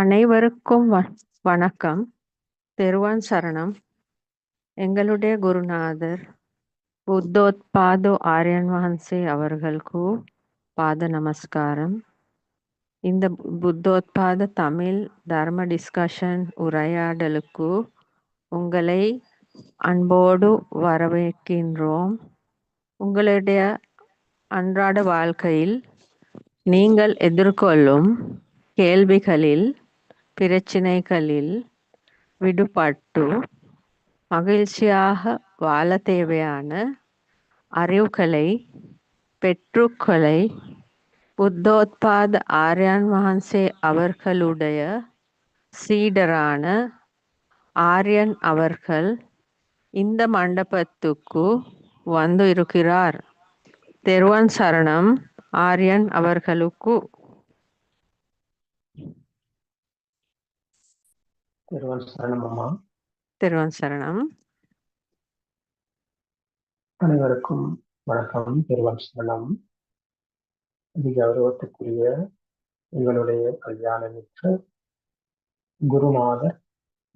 அனைவருக்கும் வணக்கம். தெருவான் சரணம். எங்களுடைய குருநாதர் புத்தோத்பாது ஆரியன் வහන්සේ அவர்களுக்கு பாத நமஸ்காரம். இந்த புத்தோத்பாத தமிழ் தர்ம டிஸ்கஷன் உரையாடலுக்கு உங்களை அன்போடு வரவேற்கின்றோம். உங்களுடைய அன்றாட வாழ்க்கையில் நீங்கள் எதிர்கொள்ளும் கேள்விகளில், பிரச்சினைகளில் விடுபட்டு மகிழ்ச்சியாக வாழ தேவையான அறிவுகளை பெற்றுக்களை புத்தோத்பாத ஆரியன் வහන්සේ அவர்களுடைய சீடரான ஆரியன் அவர்கள் இந்த மண்டபத்துக்கு வந்து இருக்கிறார். தெருவான் சரணம் ஆரியன் அவர்களுக்கு. தெருவான் சரணம் அம்மா. தெருவான் சரணம். அனைவருக்கும் வணக்கம். தெருவான் சரணம். அதிக கௌரவத்துக்குரிய எங்களுடைய கல்யாணமிக்க குருநாதர்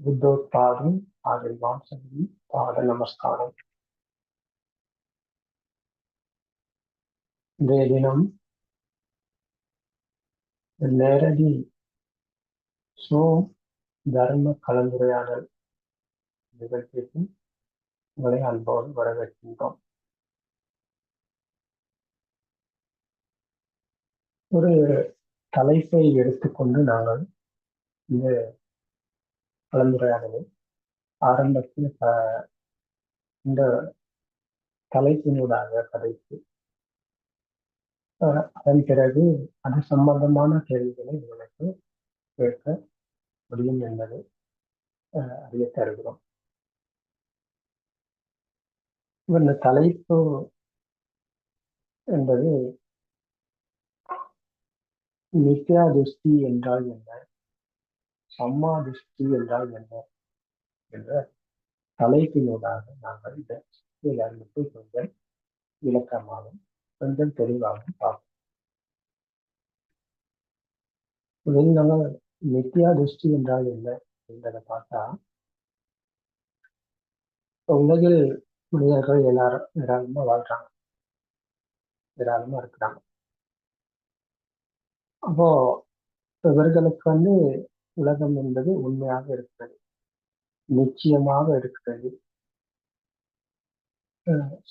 புத்தோத்பாதம் ஆரியன் வහන්සේ பாத நமஸ்காரம். இன்றைய தினம் நேரடி தர்ம கலந்துரையாடல் நிகழ்ச்சிக்கு உங்களை அன்போடு வரவேற்கின்றோம். ஒரு தலைப்பை எடுத்துக்கொண்டு நாங்கள் இந்த கலந்துரையாடலை ஆரம்பத்தில் இந்த தலைப்பினூடாக கதைத்து அதன் பிறகு அது சம்பந்தமான கேள்விகளை உங்களுக்கு கேட்க முடியும் என்பதை அறிய தருகிறோம். இந்த தலைப்பு என்பது மித்யா திருஷ்டி என்றால் என்ன, சம்மா திருஷ்டி என்றால் என்ன என்ற தலைப்பினூடாக நாங்கள் இந்த அறிவிப்பை கொஞ்சம் விளக்கமாகவும் கொஞ்சம் தெளிவாகவும் பார்ப்போம். நாங்கள் மித்யா திருஷ்டி என்றால் என்ன என்பதை பார்த்தா, உலகில் மனிதர்கள் எல்லாரும் ஏராளமா வாழ்றாங்க, ஏராளமா இருக்கிறாங்க. அப்போ இவர்களுக்கு உலகம் என்பது உண்மையாக இருக்கிறது, நிச்சயமாக இருக்கிறது,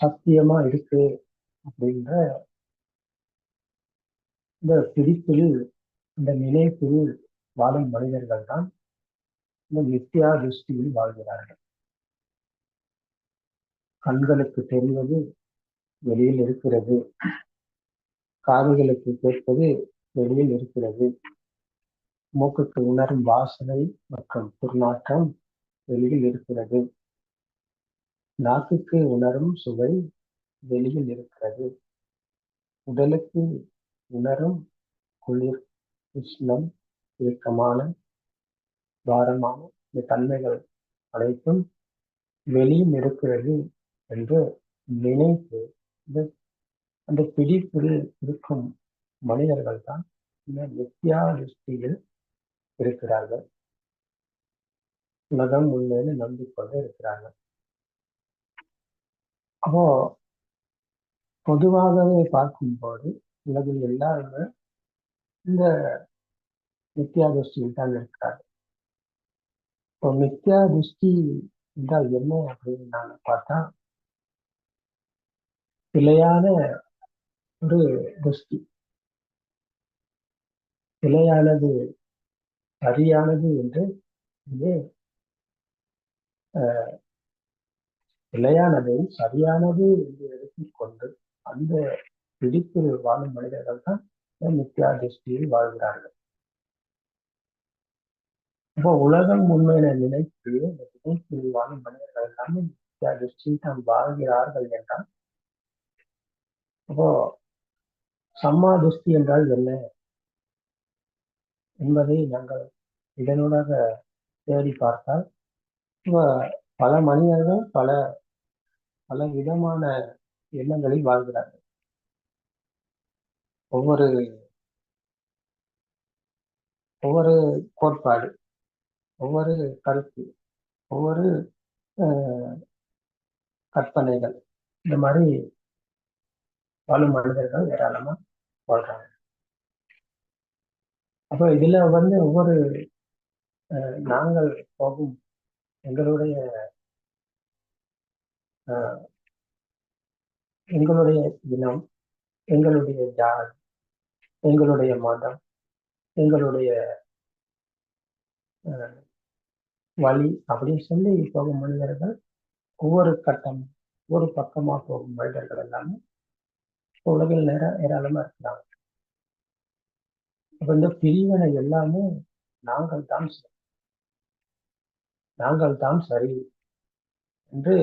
சத்தியமா இருக்கு அப்படின்ற இந்த பிடிப்பில், இந்த நினைப்பில் வாழும் மனிதர்கள் தான் இந்த மித்யா திருஷ்டியில் வாழ்கிறார்கள். கண்களுக்கு தெரிவது வெளியில் இருக்கிறது, காதுகளுக்கு கேட்பது வெளியில் இருக்கிறது, மூக்குக்கு உணரும் வாசனை மற்றும் துர்நாற்றம் வெளியில் இருக்கிறது, நாக்குக்கு உணரும் சுவை வெளியில் இருக்கிறது, உடலுக்கு உணரும் குளிர், உஷ்ணம், இறுக்கமான, பாரமான இந்த தன்மைகள் அனைத்தும் வெளியில் இருக்கிறது என்று நினைத்து அந்த பிடிப்பில் இருக்கும் மனிதர்கள் தான் இந்த மித்யா திருஷ்டியில் இருக்கிறார்கள். உலகம் உண்மையில நம்பிக்கொண்டு இருக்கிறார்கள். அப்போ பொதுவாகவே பார்க்கும்போது உலகில் எல்லாருமே இந்த மித்யா திருஷ்டியில் தான் இருக்கிறார்கள். இப்போ மித்யா திருஷ்டி என்றால் என்ன அப்படின்னு நாங்க பார்த்தா, பிழையான ஒரு திருஷ்டி, பிழையானது சரியானது என்று பிழையானதை சரியானது என்று எடுத்துக்கொண்டு அந்த பிடிப்பில் வாழும் மனிதர்கள் தான் மித்யா திருஷ்டியில் வாழ்கிறார்கள். அப்போ உலகம் உண்மையில நினைத்து இந்த நினைப்பில் வாழும் மனிதர்கள் எல்லாமே மித்யா திருஷ்டியில் தான் வாழ்கிறார்கள் என்றால், அப்போ சம்மா திருஷ்டி என்றால் என்ன என்பதை நாங்கள் இதனூடாக தேடி பார்த்தால், பல மனிதர்கள் பல பல விதமான எண்ணங்களில் வாழ்கிறார்கள். ஒவ்வொரு ஒவ்வொரு கோட்பாடு, ஒவ்வொரு கருத்து, ஒவ்வொரு கற்பனைகள், இந்த மாதிரி வாழும் மனிதர்கள் ஏராளமா வாழ்றாங்க. அப்போ இதுல ஒவ்வொரு நாங்கள் போகும் எங்களுடைய எங்களுடைய இனம், எங்களுடைய ஜாதி, எங்களுடைய மதம், எங்களுடைய வழி அப்படின்னு சொல்லி போகும் மனிதர்கள் ஒவ்வொரு கட்டம், ஒவ்வொரு பக்கமா போகும் மனிதர்கள் எல்லாமே உலகில் ஏராளமா இருக்கிறாங்க. அப்ப இந்த பிரிவினை எல்லாமே நாங்கள் தான் சரி என்று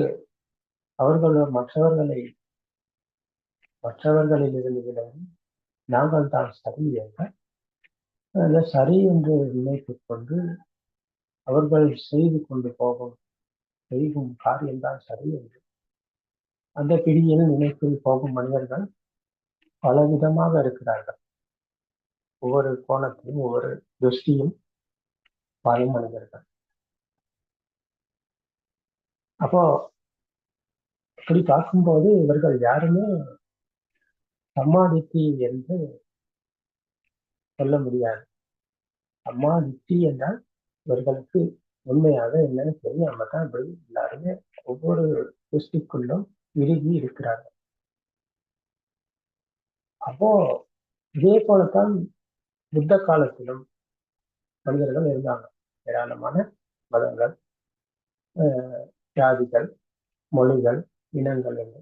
மற்றவர்களில் இருந்து விலகி நாங்கள் தான் சரி என்ற சரி என்று நினைத்துக் கொண்டு அவர்கள் செய்யும் காரியம்தான் சரி என்று அந்த பிடியில் நினைப்பில் போகும் மனிதர்கள் பலவிதமாக இருக்கிறார்கள். ஒவ்வொரு கோணத்திலும் ஒவ்வொரு திருஷ்டியும் பல மனிதர்கள். அப்போ அப்படி பார்க்கும்போது இவர்கள் யாருமே சம்மாதித்தி என்று சொல்ல முடியாது. சம்மாதித்தி என்றால் இவர்களுக்கு உண்மையாக என்னன்னு தெரியாம தான் இப்படி எல்லாருமே ஒவ்வொரு திருஷ்டிக்குள்ளும் இறுகி இருக்கிறார்கள். அப்போ இதே போலத்தான் புத்த காலத்திலும் மனிதர்கள் இருந்தாங்க. ஏராளமான மதங்கள், ஜாதிகள், மொழிகள், இனங்கள் என்று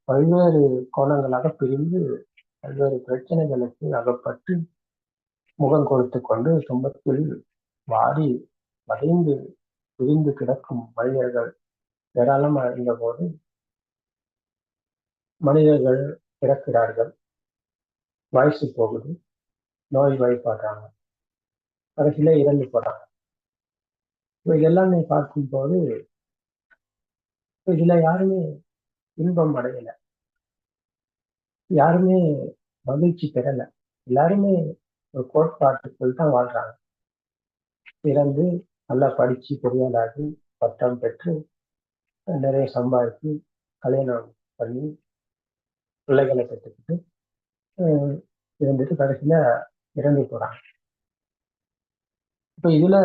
பல்வேறு கோணங்களாக பிரிந்து பல்வேறு பிரச்சனைகளுக்கு அகப்பட்டு முகம் கொடுத்து கொண்டு துன்பத்தில் வாடி வதைந்து பிரிந்து கிடக்கும் மனிதர்கள் ஏராளமாக இருந்த போது மனிதர்கள் இறக்கிறார்கள், வயசு போகுது, நோய் வாய்ப்பாடுறாங்க, கடைசியில இறந்து போறாங்க. இதெல்லாமே பார்க்கும்போது இதுல யாருமே இன்பம் அடையல, யாருமே மகிழ்ச்சி பெறல. எல்லாருமே ஒரு கோட்பாட்டுக்குள் தான் வாழ்றாங்க. பிறந்து நல்லா படிச்சு பொறியாளாகி பட்டம் பெற்று நிறைய சம்பாதிச்சு கல்யாணம் பண்ணி பிள்ளைகளை பெற்றுக்கிட்டு இருந்துட்டு கடைசியில இறந்து போறாங்க. இப்ப இதுல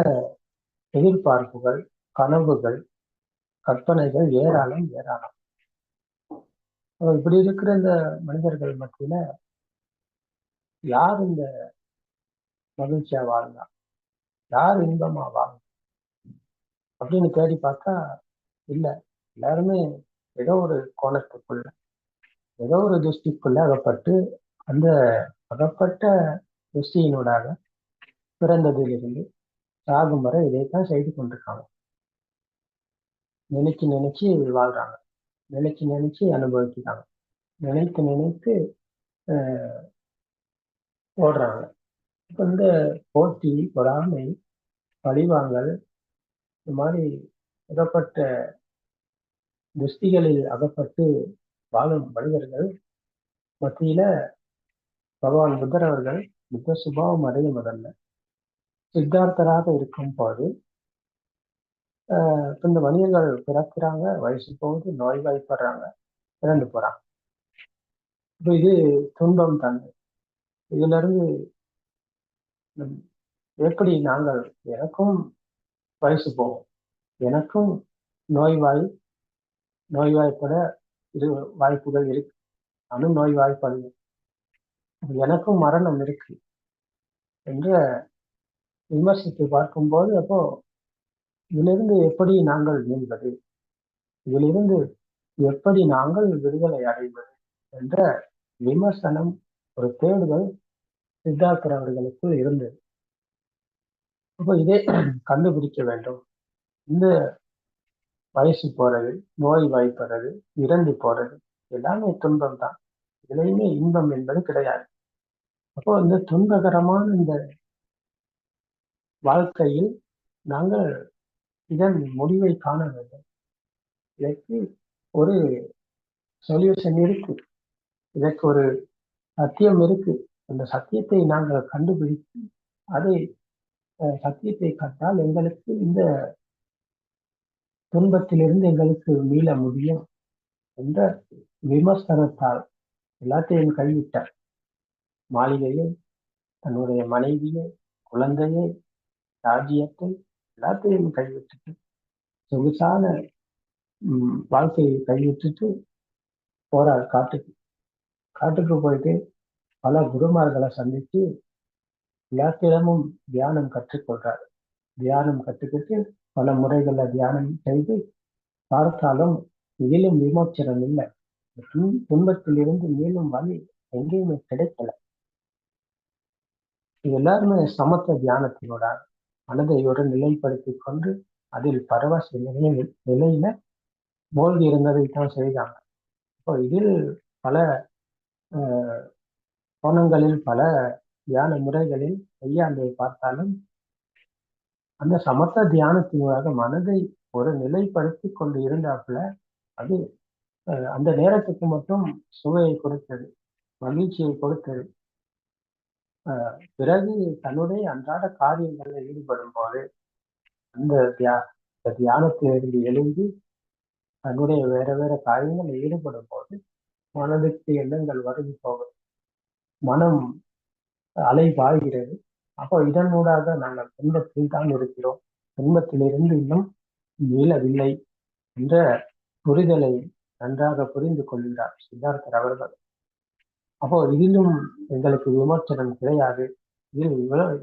எதிர்பார்ப்புகள், கனவுகள், கற்பனைகள் ஏராளம். இப்படி இருக்கிற இந்த மனிதர்கள் மத்தியில யார் இந்த மகிழ்ச்சியா வாழ்ந்தா, யார் இன்பமா வாழும் அப்படின்னு தேடி பார்த்தா இல்லை. எல்லாருமே ஏதோ ஒரு கோணத்துக்குள்ள, ஏதோ ஒரு திருஷ்டிக்குள்ள அகப்பட்டு அந்த அகப்பட்ட திருஷ்டியினூடாக பிறந்ததிலிருந்து சாகும் வரை இதைத்தான் செய்து கொண்டிருக்காங்க. நினைச்சு வாழ்றாங்க, நினைச்சு அனுபவிக்கிறாங்க, நினைத்து ஓடுறாங்க. இப்ப இந்த போட்டி, பொறாமை, பழிவாங்கல், இந்த மாதிரி அகப்பட்ட திருஷ்டிகளில் அகப்பட்டு வாழும் மனிதர்கள் மத்தியில பகவான் புத்தர் அவர்கள் புத்த சுபாவம் அடைய முதல்ல சித்தார்த்தராக இருக்கும் போது இந்த மனிதர்கள் பிறக்கிறாங்க, வயசு போகுது, நோய்வாய்ப்படுறாங்க, இறந்து போறாங்க. இப்போ இது துன்பம் தானே. இதுல இருந்து எப்படி நாங்கள், எனக்கும் வயசு போகும், எனக்கும் நோய்வாய்ப்பட இது வாய்ப்புகள் இருக்கு, நானும் நோய்வாய்ப்படுவேன், எனக்கும் மரணம் இருக்கு என்ற விமர்சித்து பார்க்கும்போது அப்போ இதிலிருந்து எப்படி நாங்கள் மீள்வது, இதிலிருந்து எப்படி நாங்கள் விடுதலை அடைவது என்ற விமர்சனம், ஒரு தேடுதல் சித்தார்த்தர் அவர்களுக்கு இருந்தது. அப்போ இதை கண்டுபிடிக்க வேண்டும். இந்த வயசு போறது, நோய் வாய்ப்படுறது, இறந்து போறது எல்லாமே துன்பம் தான். இதுலையுமே இன்பம் என்பது கிடையாது. அப்போ இந்த துன்பகரமான இந்த வாழ்க்கையில் நாங்கள் இதன் முடிவை காண வேண்டும். இதற்கு ஒரு சொல்யூஷன் இருக்கு, இதற்கு ஒரு சத்தியம் இருக்கு. அந்த சத்தியத்தை நாங்கள் கண்டுபிடித்து அதை சத்தியத்தை கற்றால் எங்களுக்கு இந்த துன்பத்திலிருந்து எங்களுக்கு மீள முடியும் என்ற விமர்சனத்தால் எல்லாத்தையும் கைவிட்டார். மாளிகையை, தன்னுடைய மனைவியை, குழந்தையை, ராஜ்யத்தை எல்லாத்தையும் கைவிட்டுட்டு சொகுசான வாழ்க்கையை கைவிட்டுட்டு போறார் காட்டுக்கு. காட்டுக்கு போயிட்டு பல குருமார்களை சந்தித்து எல்லாத்திடமும் தியானம் கற்றுக்கொள்றார். தியானம் கற்றுக்கிட்டு பல முறைகளை தியானம் செய்து பார்த்தாலும் இதிலும் விமோச்சனம் இல்லை. துன்பத்திலிருந்து மேலும் வழி எங்கேயுமே கிடைக்கல. எல்லாருமே சமத்துவ தியானத்தினோட மனதை ஒரு நிலைப்படுத்தி கொண்டு அதில் பரவச நிலையில மூழ்கி இருந்ததை தான் செய்தாங்க. இப்போ இதில் பல கோணங்களில் பல தியான முறைகளில் கையாண்டை பார்த்தாலும் அந்த சமத்த தியானத்தினூடாக மனதை ஒரு நிலைப்படுத்தி கொண்டு இருந்தாப்புல அது அந்த நேரத்துக்கு மட்டும் சுவையை கொடுத்தது, மகிழ்ச்சியை கொடுத்தது. பிறகு தன்னுடைய அன்றாட காரியங்களில் ஈடுபடும் போது அந்த தியானத்திலிருந்து எழுந்து தன்னுடைய வேற வேற காரியங்களில் ஈடுபடும் போது மனதுக்கு எண்ணங்கள் வருகி போகும், மனம் அலை பாய்கிறது. அப்போ இதனூடாக நாங்கள் துன்பத்தில் தான் இருக்கிறோம், துன்பத்திலிருந்து இன்னும் மீளவில்லை என்ற புரிதலை நன்றாக புரிந்து கொள்கிறார் சித்தார்த்தர் அவர்கள். அப்போ இதிலும் எங்களுக்கு விமர்சனம் கிடையாது. இதில்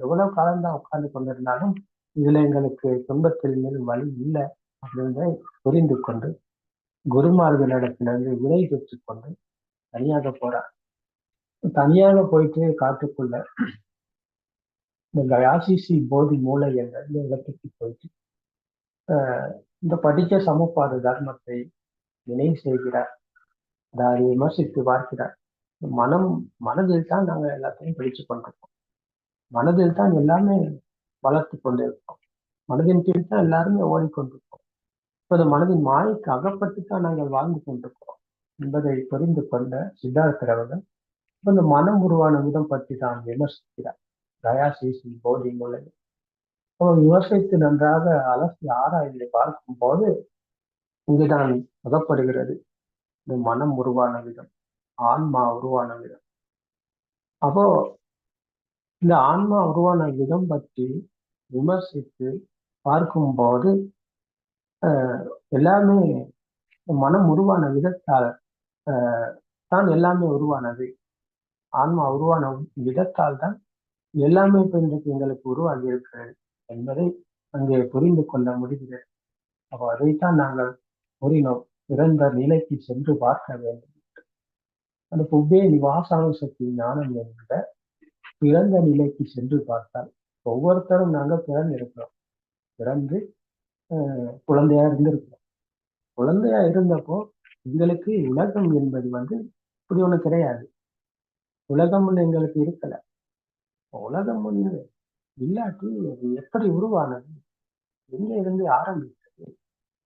எவ்வளவு காலம்தான் உட்கார்ந்து கொண்டிருந்தாலும் இதுல எங்களுக்கு துன்பத்தில் மேலும் வழி இல்லை அப்படின்றதை புரிந்து கொண்டு குருமார்களிடத்திலிருந்து விடை பெற்றுக் கொண்டு தனியாக போறார். தனியாக போயிட்டு காட்டுக்குள்ள இந்த கயாசிசி போதி மூளை என்ற இந்த இடத்துக்கு போயிட்டு இந்த படிக்க சமப்பாடு தர்மத்தை நினைவு செய்கிறார், அதாவது விமர்சித்து பார்க்கிறார். மனதில் தான் நாங்க எல்லாத்தையும் பிடிச்சு கொண்டிருக்கோம், மனதில் தான் எல்லாமே வளர்த்து கொண்டிருக்கோம், மனதின் கீழ் தான் எல்லாருமே ஓடிக்கொண்டிருக்கோம். இப்போ அந்த மனதின் மாயைக்கு அகப்பட்டு தான் நாங்கள் வாழ்ந்து கொண்டிருக்கிறோம் என்பதை புரிந்து கொண்ட சித்தார்த்தர் அவர்கள் இந்த மனம் உருவான விதம் பற்றி தான் விமர்சிக்கிறார் தயாசிசி போதி மூலை. அவர் விமர்சித்து நன்றாக அலசி ஆராய்ந்து பார்க்கும் போது இங்குதான் அகப்படுகிறது இந்த மனம் உருவான விதம், ஆன்மா உருவான விதம். அப்போ இந்த ஆன்மா உருவான விதம் பற்றி விமர்சித்து பார்க்கும் போது எல்லாமே மனம் உருவான விதத்தால் தான் எல்லாமே உருவானது, ஆன்மா உருவான விதத்தால் தான் எல்லாமே இப்போ இன்றைக்கு எங்களுக்கு உருவாகி இருக்கிறது என்பதை அங்கே புரிந்து கொள்ள முடிகிறது. அப்போ அதைத்தான் நாங்கள் கூறினோம், பிறந்த நிலைக்கு சென்று பார்க்க வேண்டும். அந்த புவ்வே நிவாசானுசக்தி ஞானம் என்ற பிறந்த நிலைக்கு சென்று பார்த்தால் ஒவ்வொருத்தரும் நாங்கள் பிறந்திருக்கிறோம், பிறந்து குழந்தையா இருந்திருக்கிறோம். குழந்தையா இருந்தப்போ எங்களுக்கு உலகம் என்பது இப்படி ஒண்ணு கிடையாது, உலகம் ஒண்ணு எங்களுக்கு இருக்கல. உலகம் ஒண்ணு இல்லாட்டி அது எப்படி உருவானது, எங்க இருந்து ஆரம்பித்தது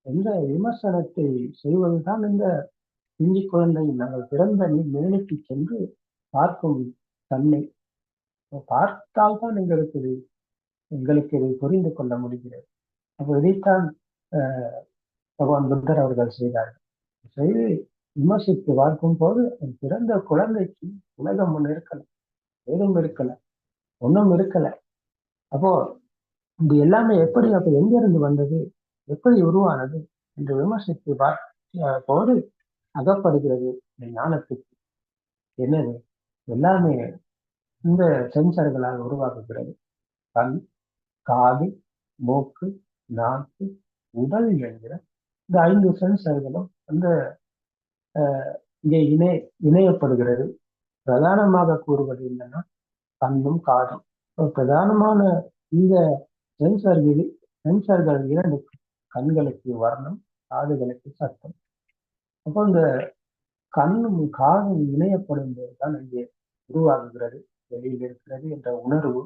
என்ற விமர்சனத்தை செய்வதுதான் இந்த இஞ்சி குழந்தை நாங்கள் பிறந்த நிலைக்கு சென்று பார்க்கும் தன்மை. பார்த்தால் தான் எங்களுக்கு இதை புரிந்து கொள்ள முடிகிறது. அப்போ இதைத்தான் பகவான் புத்தர் அவர்கள் செய்தார்கள். செய்து விமர்சித்து பார்க்கும் போது பிறந்த குழந்தைக்கு உலகம் ஒண்ணு இருக்கல, ஏதும் இருக்கல, ஒன்றும் இருக்கல. அப்போ இது எல்லாமே எப்படி, அப்ப எங்க இருந்து வந்தது, எப்படி உருவானது என்று விமர்சித்து பார்த்த போது அகப்படுகிறது ஞானத்துக்கு. என்னது, எல்லாமே இந்த சென்சர்களால் உருவாக்குகிறது. கண், காது, மூக்கு, நாக்கு, உடல் என்கிற இந்த 5 சென்சர்களும் இங்கே இணையப்படுகிறது. பிரதானமாக கூறுவது என்னன்னா கண்ணும் காதும். பிரதானமான இந்த சென்சர்கள் 2, கண்களுக்கு வர்ணம், காதுகளுக்கு சத்தம். அப்போ இந்த கண்ணும் காதும் இணையப்படும் போதுதான் இங்கே உருவாகுகிறது, வெளியில் இருக்கிறது என்ற உணர்வு.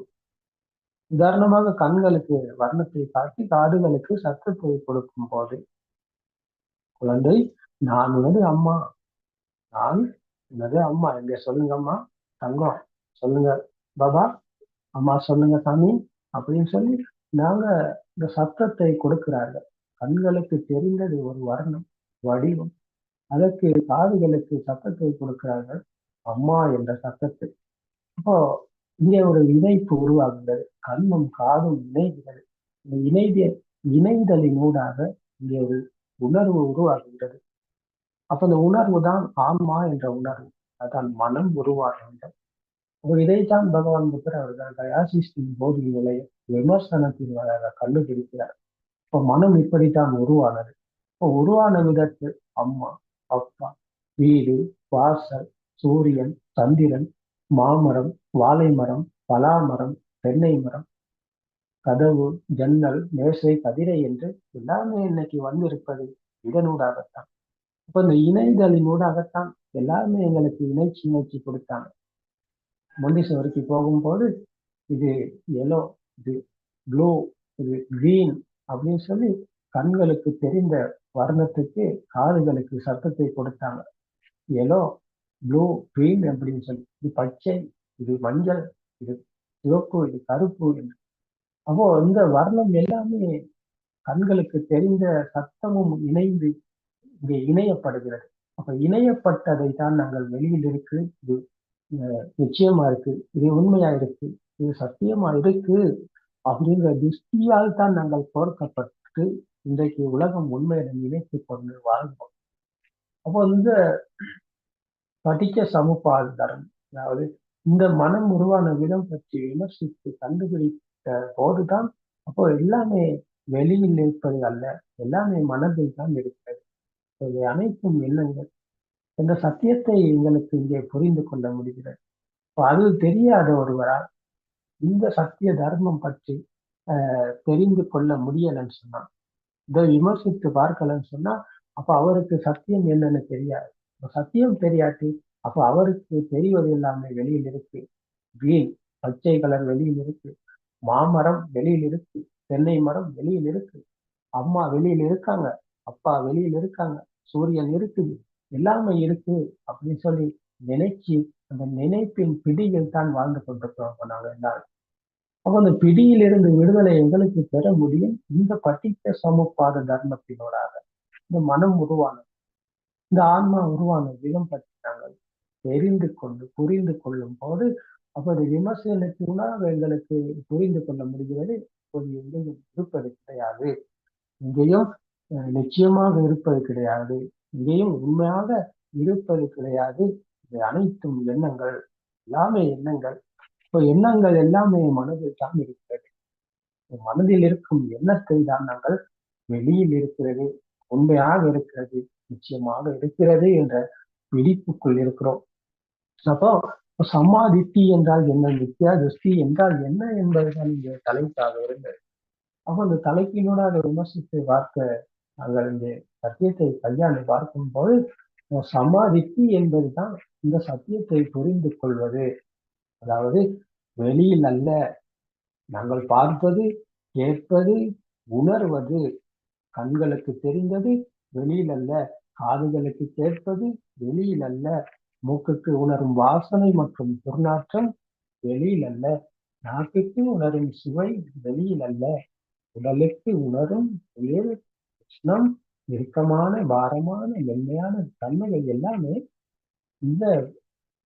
உதாரணமாக கண்களுக்கு வர்ணத்தை காட்டி காதுகளுக்கு சத்தத்தை கொடுக்கும் போது குழந்தை நான் உனது அம்மா, நான் உனது அம்மா, எங்க சொல்லுங்க அம்மா, தங்கம் சொல்லுங்க பாபா, அம்மா சொல்லுங்க சாமி, அப்படின்னு சொல்லி நாங்க இந்த சத்தத்தை கொடுக்கிறார்கள். கண்களுக்கு தெரிந்தது ஒரு வர்ணம், வடிவம். அதற்கு காதுகளுக்கு சத்தத்தை கொடுக்கிறார்கள், அம்மா என்ற சத்தத்தை. அப்போ இங்கே ஒரு இணைப்பு உருவாகுகிறது, கண்ணும் காதும் இணைகிறது. இந்த இணைதலினூடாக இங்கே ஒரு உணர்வு உருவாகுகிறது. அப்ப அந்த உணர்வு தான் ஆன்மா என்ற உணர்வு, அதான் மனம் உருவாகின்றது. இதைத்தான் பகவான் புத்தர் அவர்கள் தயாசிஸ்டின் போதிகளை விமர்சனத்தின் வழியாக கண்டுபிடிக்கிறார். இப்போ மனம் இப்படித்தான் உருவானது. இப்போ உருவான விதத்தில் அம்மா, அப்பா, வீடு, வாசல், சூரியன், சந்திரன், மாமரம், வாழை மரம், பலாமரம், தென்னை மரம், கதவு, ஜன்னல், மேசை, கதிரை என்று எல்லாமே இன்னைக்கு வந்திருப்பது இதனூடாகத்தான். அப்ப இந்த இணைதலினூடாகத்தான் எல்லாருமே எங்களுக்கு இணைச்சி கொடுத்தாங்க. மொண்டீஸ்வரிக்கு போகும்போது இது எல்லோ, இது ப்ளூ, இது கிரீன் அப்படின்னு சொல்லி கண்களுக்கு தெரிந்த வர்ணத்துக்கு காதுகளுக்கு சத்தத்தை கொடுத்தாங்க. எல்லோ, ப்ளூ, கிரீன் அப்படின்னு சொல்லி, இது பச்சை, இது மஞ்சள், இது சிவப்பு, இது கருப்பு என்று. அப்போ இந்த வர்ணம் எல்லாமே கண்களுக்கு தெரிந்த சத்தமும் இணைந்து இங்கே இணையப்படுகிறது. அப்ப இணையப்பட்டதை தான் நாங்கள் வெளியில் இருக்கு, இது நிச்சயமா இருக்கு, இது உண்மையா இருக்கு, இது சத்தியமா இருக்கு அப்படிங்கிற திருஷ்டியால் தான் நாங்கள் கோர்க்கப்பட்டு இன்றைக்கு உலகம் உண்மையை நினைத்து கொண்டு வாழ்ந்தோம். அப்போ இந்த படிக்க சமுப்பாதாரம், அதாவது இந்த மனம் உருவான விதம் பற்றி விமர்சித்து கண்டுபிடித்த போதுதான் அப்போ எல்லாமே வெளியில் இருப்பது அல்ல, எல்லாமே மனதில் தான் இருக்கிறது. இவை அனைத்தும் எண்ணங்கள் என்ற சத்தியத்தை எங்களுக்கு இங்கே புரிந்து கொள்ள முடிகிறது. அது தெரியாத ஒருவரால் இந்த சத்திய தர்மம் பற்றி தெரிந்து கொள்ள முடியலன்னு சொன்னா, இதை விமர்சித்து பார்க்கலன்னு சொன்னா, அப்ப அவருக்கு சத்தியம் என்னன்னு தெரியாது. சத்தியம் தெரியாட்டி அப்ப அவருக்கு தெரிவது எல்லாமே வெளியில் இருக்கு. கிரீன், பச்சை கலர் வெளியில் இருக்கு, மாமரம் வெளியில் இருக்கு, தென்னை மரம் வெளியில் இருக்கு, அம்மா வெளியில் இருக்காங்க, அப்பா வெளியில் இருக்காங்க, சூரியன் இருக்குது, எல்லாமே இருக்கு அப்படின்னு சொல்லி நினைச்சு அந்த நினைப்பின் பிடியில் தான் வாழ்ந்து கொண்டிருக்கிறோம் நாங்க எல்லாரும். அப்ப அந்த பிடியிலிருந்து விடுதலை எங்களுக்கு பெற முடியும் இந்த பட்டிக்க சமுப்பாத தர்மத்தினோடாக. இந்த மனம் உருவானது, இந்த ஆன்மா உருவான விதம் பற்றி நாங்கள் தெரிந்து கொண்டு புரிந்து கொள்ளும் போது அப்ப அது விமர்சனத்தினாக எங்களுக்கு புரிந்து கொள்ள முடிகிறது. இப்போது எங்கேயும் இருப்பது கிடையாது, இங்கேயும் நிச்சயமாக இருப்பது கிடையாது, இங்கேயும் உண்மையாக இருப்பது கிடையாது. இது அனைத்தும் எண்ணங்கள், எல்லாமே எண்ணங்கள். இப்போ எண்ணங்கள் எல்லாமே மனதில் தான் இருக்கிறது. மனதில் இருக்கும் எண்ணத்தை தான் நாங்கள் வெளியில் இருக்கிறது, உண்மையாக இருக்கிறது, நிச்சயமாக இருக்கிறது என்ற விழிப்புக்குள் இருக்கிறோம். அப்போ சமாதித்தி என்றால் என்ன, நித்யா திருஷ்டி என்றால் என்ன என்பதுதான் இங்கே தலைப்பாக இருந்தது. அப்போ அந்த தலைப்பினோட விமர்சித்து பார்க்க நாங்கள் இங்கே சத்தியத்தை கையாண்டு பார்க்கும்போது சமாதித்தி என்பதுதான் இந்த சத்தியத்தை புரிந்து கொள்வது. அதாவது வெளியில் அல்ல, நாங்கள் பார்ப்பது, கேட்பது, உணர்வது, கண்களுக்கு தெரிந்தது வெளியில் அல்ல, காதுகளுக்கு கேட்பது வெளியில் அல்ல, மூக்குக்கு உணரும் வாசனை மற்றும் துர்நாற்றம் வெளியில் அல்ல, நாக்குக்கு உணரும் சுவை வெளியில் அல்ல, உடலுக்கு உணரும் குளிர், உஷ்ணம், இறுக்கமான, பாரமான, மென்மையான தன்மைகள் எல்லாமே இந்த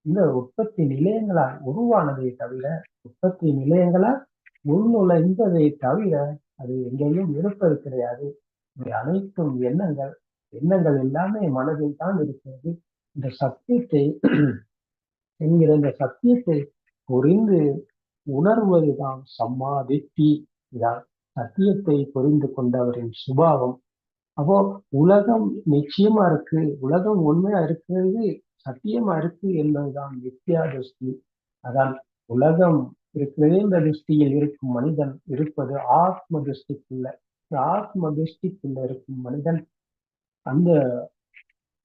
இந்த உற்பத்தி நிலையங்களால் உருவானதை தவிர, உற்பத்தி நிலையங்களால் உள்நுழைந்ததை தவிர அது எங்கேயும் இருப்பது கிடையாது. இவை அனைத்தும் எண்ணங்கள், எண்ணங்கள் எல்லாமே மனதில் தான் இருக்கிறது. இந்த சத்தியத்தை என்கிற இந்த சத்தியத்தை புரிந்து உணர்வதுதான் சம்மாதித்தி. இதான் சத்தியத்தை புரிந்து கொண்டவரின் சுபாவம். அப்போ உலகம் நிச்சயமா இருக்கு, உலகம் உண்மையா இருக்கிறது, சத்தியமா இருக்கு என்பதுதான் வித்யா திருஷ்டி. அதான் உலகம் இருக்கிறது இந்த திருஷ்டியில் இருக்கும் மனிதன் இருப்பது ஆத்ம திருஷ்டிக்குள்ள. ஆத்ம திருஷ்டிக்குள்ள இருக்கும் மனிதன் அந்த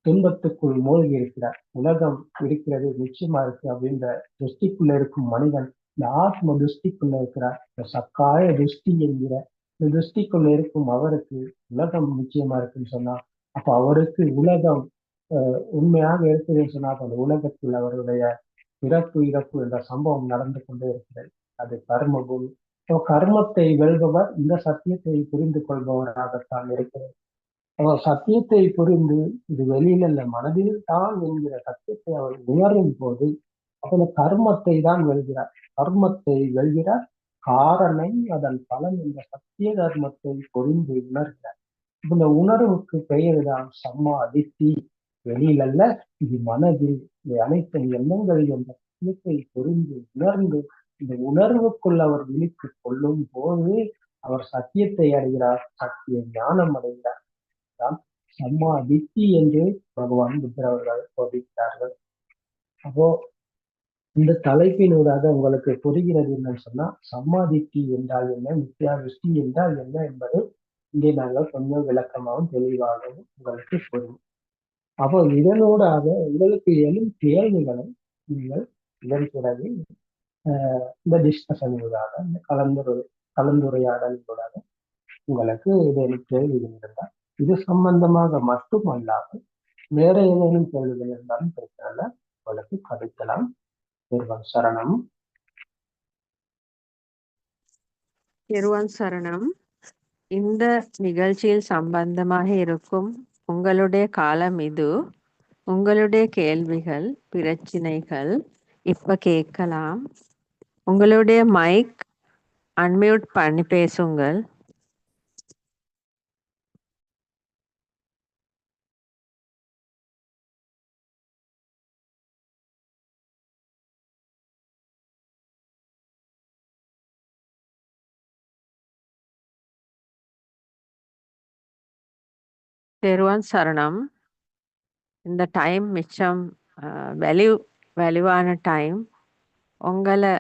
துன்பத்துக்குள் மூழ்கி இருக்கிறார். உலகம் இருக்கிறது நிச்சயமா இருக்கு அப்படின்ற திருஷ்டிக்குள்ள இருக்கும் மனிதன் இந்த ஆத்ம திருஷ்டிக்குள்ள இருக்கிறார். இந்த சக்காய திருஷ்டி என்கிற இந்த திருஷ்டிக்குள்ள இருக்கும் அவருக்கு உலகம் நிச்சயமா இருக்குன்னு சொன்னா, அப்ப அவருக்கு உலகம் உண்மையாக இருக்குதுன்னு சொன்னா, அப்ப அந்த உலகத்தில் அவருடைய பிறப்பு இறப்பு என்ற சம்பவம் நடந்து கொண்டே இருக்கிறது. அது கர்ம பூமி. கர்மத்தை வெல்பவர் இந்த சத்தியத்தை புரிந்து கொள்பவராகத்தான் இருக்கிறது. அவர் சத்தியத்தை புரிந்து இது வெளியில இல்ல மனதில் தான் என்கிற சத்தியத்தை அவர் உணரும் போது அவன் கர்மத்தை தான் வெல்கிறார். கர்மத்தை வெல்கிறார். காரணம் அதன் பலன் என்ற சத்திய தர்மத்தை புரிந்து உணர்கிறார். இந்த உணர்வுக்கு பெயர் தான் சம்மா அதித்தி. வெளியிலல்ல, இது மனதில் அனைத்து எண்ணங்கள் என்ற சத்தியத்தை புரிந்து உணர்ந்து இந்த உணர்வுக்குள் அவர் விழித்து கொள்ளும் போது அவர் சத்தியத்தை அடைகிறார், சத்திய ஞானம் அடைகிறார். தான் சம்மா தித்தி என்று பகவான் புத்தர் அவர்கள் போதித்தார்கள். அப்போ இந்த தலைப்பினூடாக உங்களுக்கு புரிகிறது என்னன்னு சொன்னா சம்மாதித்தி என்றால் என்ன, மித்யா திருஷ்டி என்றால் என்ன என்பது இங்கே நாங்கள் கொஞ்சம் விளக்கமாகவும் தெளிவாகவும் உங்களுக்கு புரியும். அப்போ இதனூடாக உங்களுக்கு எழும் கேள்விகளை நீங்கள் இதன் பிறகு இந்த டிஸ்கஷனூடாக இந்த கலந்துரையாடலூடாக உங்களுக்கு ஏதேனும் கேள்விகள் இருந்தால் இது சம்பந்தமாக மட்டுமல்லாமல் வேற ஏதேனும் கேள்விகள் இருந்தாலும் பிரச்சனை உங்களுக்கு கதைக்கலாம். சரணம். திருவான் சரணம். இந்த நிகழ்ச்சியில் சம்பந்தமாக இருக்கும் உங்களுடைய காலம் இது. உங்களுடைய கேள்விகள், பிரச்சனைகள் இப்ப கேட்கலாம். உங்களுடைய மைக் அன்மியூட் பண்ணி பேசுங்கள். தேர்வான் சரணம். இந்த டைம் மிச்சம் வேல்யூவான டைம். உங்களை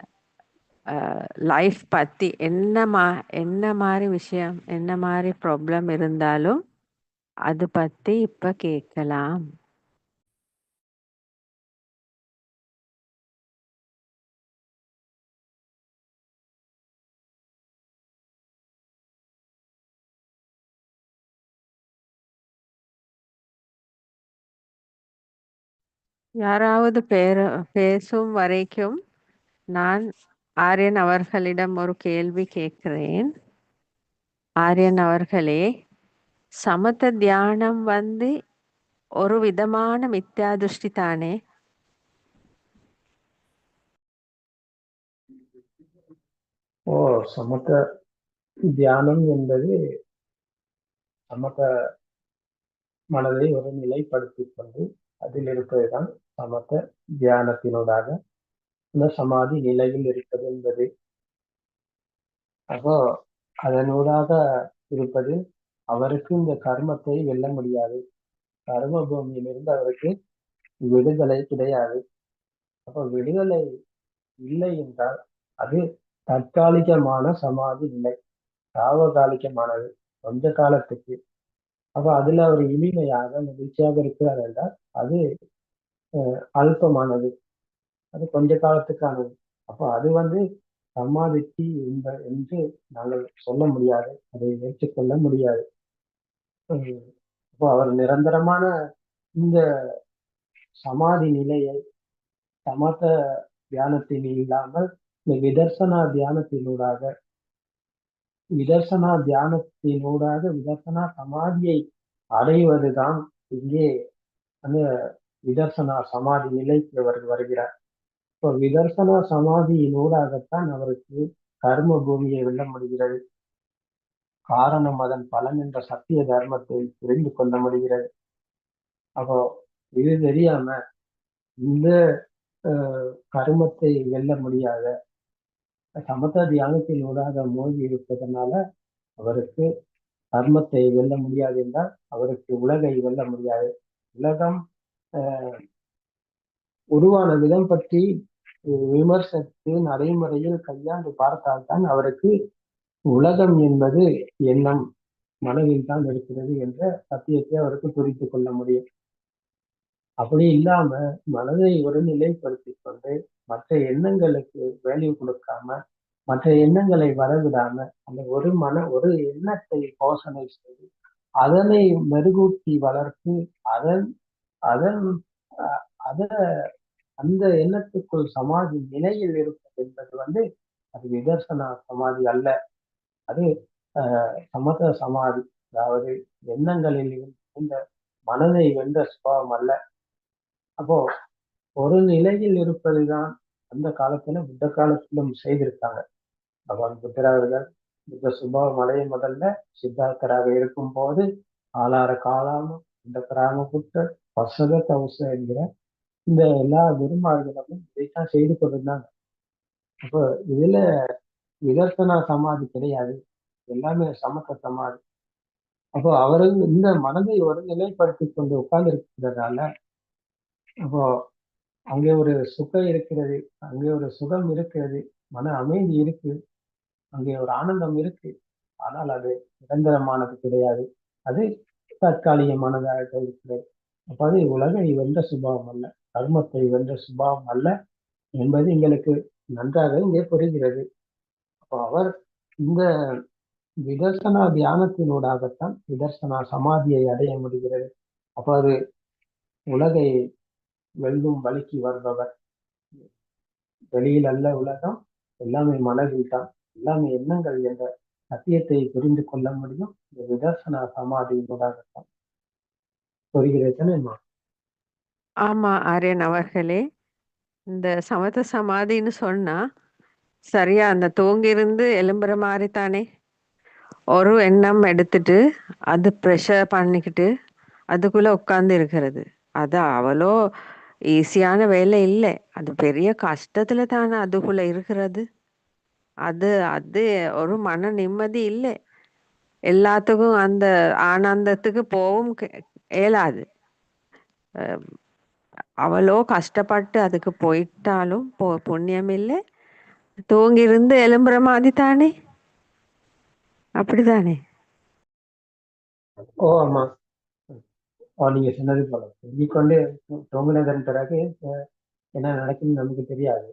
லைஃப் பற்றி என்ன மாதிரி விஷயம், என்ன மாதிரி ப்ராப்ளம் இருந்தாலும் அது பற்றி இப்போ கேட்கலாம். யாராவது பேசும் வரைக்கும் நான் ஆரியன் அவர்களிடம் ஒரு கேள்வி கேட்கிறேன். ஆரியன் அவர்களே, சமத்த தியானம் ஒரு விதமான மித்யா திருஷ்டி தானே? சமத்த தியானம் என்பது சமத்த மனதை ஒரு நிலைப்படுத்திக் கொண்டு அதில் இருப்பதுதான் சமத்த தியானத்தினூடாக இந்த சமாதி நிலையில் இருப்பது என்பது. அப்போ அதனூடாக இருப்பது அவருக்கு இந்த கர்மத்தை வெல்ல முடியாது. கர்ம பூமியிலிருந்து அவருக்கு விடுதலை கிடையாது. அப்போ விடுதலை இல்லை என்றால் அது தற்காலிகமான சமாதி நிலை, சாவகாலிகமானது, கொஞ்ச காலத்துக்கு. அப்ப அதுல அவர் இனிமையாக மகிழ்ச்சியாக இருக்கிறார் என்றால் அது அல்பமானது, அது கொஞ்ச காலத்துக்கானது. அப்போ அது சமாதிக்கு என்று நாங்கள் சொல்ல முடியாது, அதை ஏற்றுக்கொள்ள முடியாது. அப்போ அவர் நிரந்தரமான இந்த சமாதி நிலையை சமத்த தியானத்தில் இல்லாமல் இந்த விதர்சனா விதர்சனா சமாதியை அடைவதுதான் இங்கே அந்த விதர்சனா சமாதி நிலைக்கு அவர் வருகிறார். இப்போ விதர்சனா சமாதியினூடாகத்தான் அவருக்கு கர்ம பூமியை வெல்ல முடிகிறது. காரணம் அதன் பலன் என்ற சத்திய தர்மத்தை புரிந்து கொள்ள முடிகிறது. அப்போ இது தெரியாம இந்த கர்மத்தை வெல்ல முடியாத சமத்த தியானத்தினூடாக மூழ்கி இருப்பதனால அவருக்கு கர்மத்தை வெல்ல முடியாது என்றால் அவருக்கு உலகை வெல்ல முடியாது. உலகம் உருவான விதம் பற்றி விமர்சித்து நடைமுறையில் கையாண்டு பார்த்தால்தான் அவருக்கு உலகம் என்பது எண்ணம் மனதில் தான் இருக்கிறது என்ற சத்தியத்தை அவருக்கு புரிந்து கொள்ள முடியும். அப்படி இல்லாம மனதை ஒரு நிலைப்படுத்தி கொண்டு மற்ற எண்ணங்களுக்கு வேல்யூ கொடுக்காம, மற்ற எண்ணங்களை வரவிடாம, அந்த ஒரு எண்ணத்தை போஷணை செய்து அதனை மெருகூட்டி வளர்த்து அதன் அதன் அத அந்த எண்ணத்துக்குள் சமாதி நிலையில் இருப்பது என்பது அது விதர்சனா சமாதி அல்ல. அது சமத சமாதி. அதாவது எண்ணங்களில் இந்த மனதை வென்ற சுபாவம் அல்ல. அப்போ ஒரு நிலையில் இருப்பதுதான் அந்த காலத்துல புத்த காலத்திலும் செய்திருக்காங்க. பகவான் புத்தராக புத்த சுபாவம் அடைய முதல்ல சித்தார்த்தராக இருக்கும் போது ஆளார காலாமும் இந்த கிராம புத்தர் பசத தவச என்கிற இந்த எல்லா குருமார்களும் இதைத்தான் செய்து கொண்டிருந்தாங்க. அப்போ இதுல விதர்சனா சமாதி கிடையாது, எல்லாமே சமத்த சமாதி. அப்போ அவர்கள் இந்த மனதை ஒரு நிலைப்படுத்தி கொண்டு உட்கார்ந்து இருக்கிறதால அப்போ அங்கே ஒரு சுகம் இருக்கிறது, அங்கே ஒரு சுகம் இருக்கிறது, மன அமைதி இருக்கு, அங்கே ஒரு ஆனந்தம் இருக்கு. ஆனால் அது நிரந்தரமானது கிடையாது, அது தற்காலிகமானதாக இருக்கிறது. அப்ப அது உலகை வென்ற சுபாவம் அல்ல, கர்மத்தை வென்ற சுபாவம் அல்ல என்பது எங்களுக்கு நன்றாக இங்கே புரிகிறது. அப்போ அவர் இந்த விதர்சனா தியானத்தினூடாகத்தான் விதர்சனா சமாதியை அடைய முடிகிறது. அப்ப அது உலகை வெல்லும் வழிக்கு வருபவர். வெளியில் அல்ல உலகம், எல்லாமே மனதில் தான், எல்லாமே எண்ணங்கள் என்ற சத்தியத்தை புரிந்து கொள்ள முடியும் இந்த விதர்சனா சமாதியினூடாகத்தான். புரிகிறது. ஆமா ஆரியன் அவர்களே, இந்த சமத சமாதின்னு சொன்னா சரியா அந்த தூங்கியிருந்து எழும்புற மாதிரி தானே. ஒரு எண்ணம் எடுத்துட்டு அது ப்ரெஷர் பண்ணிக்கிட்டு அதுக்குள்ள உட்கார்ந்து இருக்கிறது. அது அவ்வளோ ஈஸியான வேலை இல்லை. அது பெரிய கஷ்டத்துல தானே அதுக்குள்ள இருக்கிறது. அது அது ஒரு மன நிம்மதி இல்லை. எல்லாத்துக்கும் அந்த ஆனந்தத்துக்கு போகவும் இயலாது. அவ்வளோ கஷ்டப்பட்டு அதுக்கு போயிட்டாலும் புண்ணியம் இல்லை. தூங்கியிருந்து எழும்புற மாதிரி தானே, அப்படிதானே? ஓ ஆமா, நீங்க சொன்னது போல தூங்கிக்கொண்டே தூங்கினதன் பிறகு என்ன நடக்குன்னு நமக்கு தெரியாது.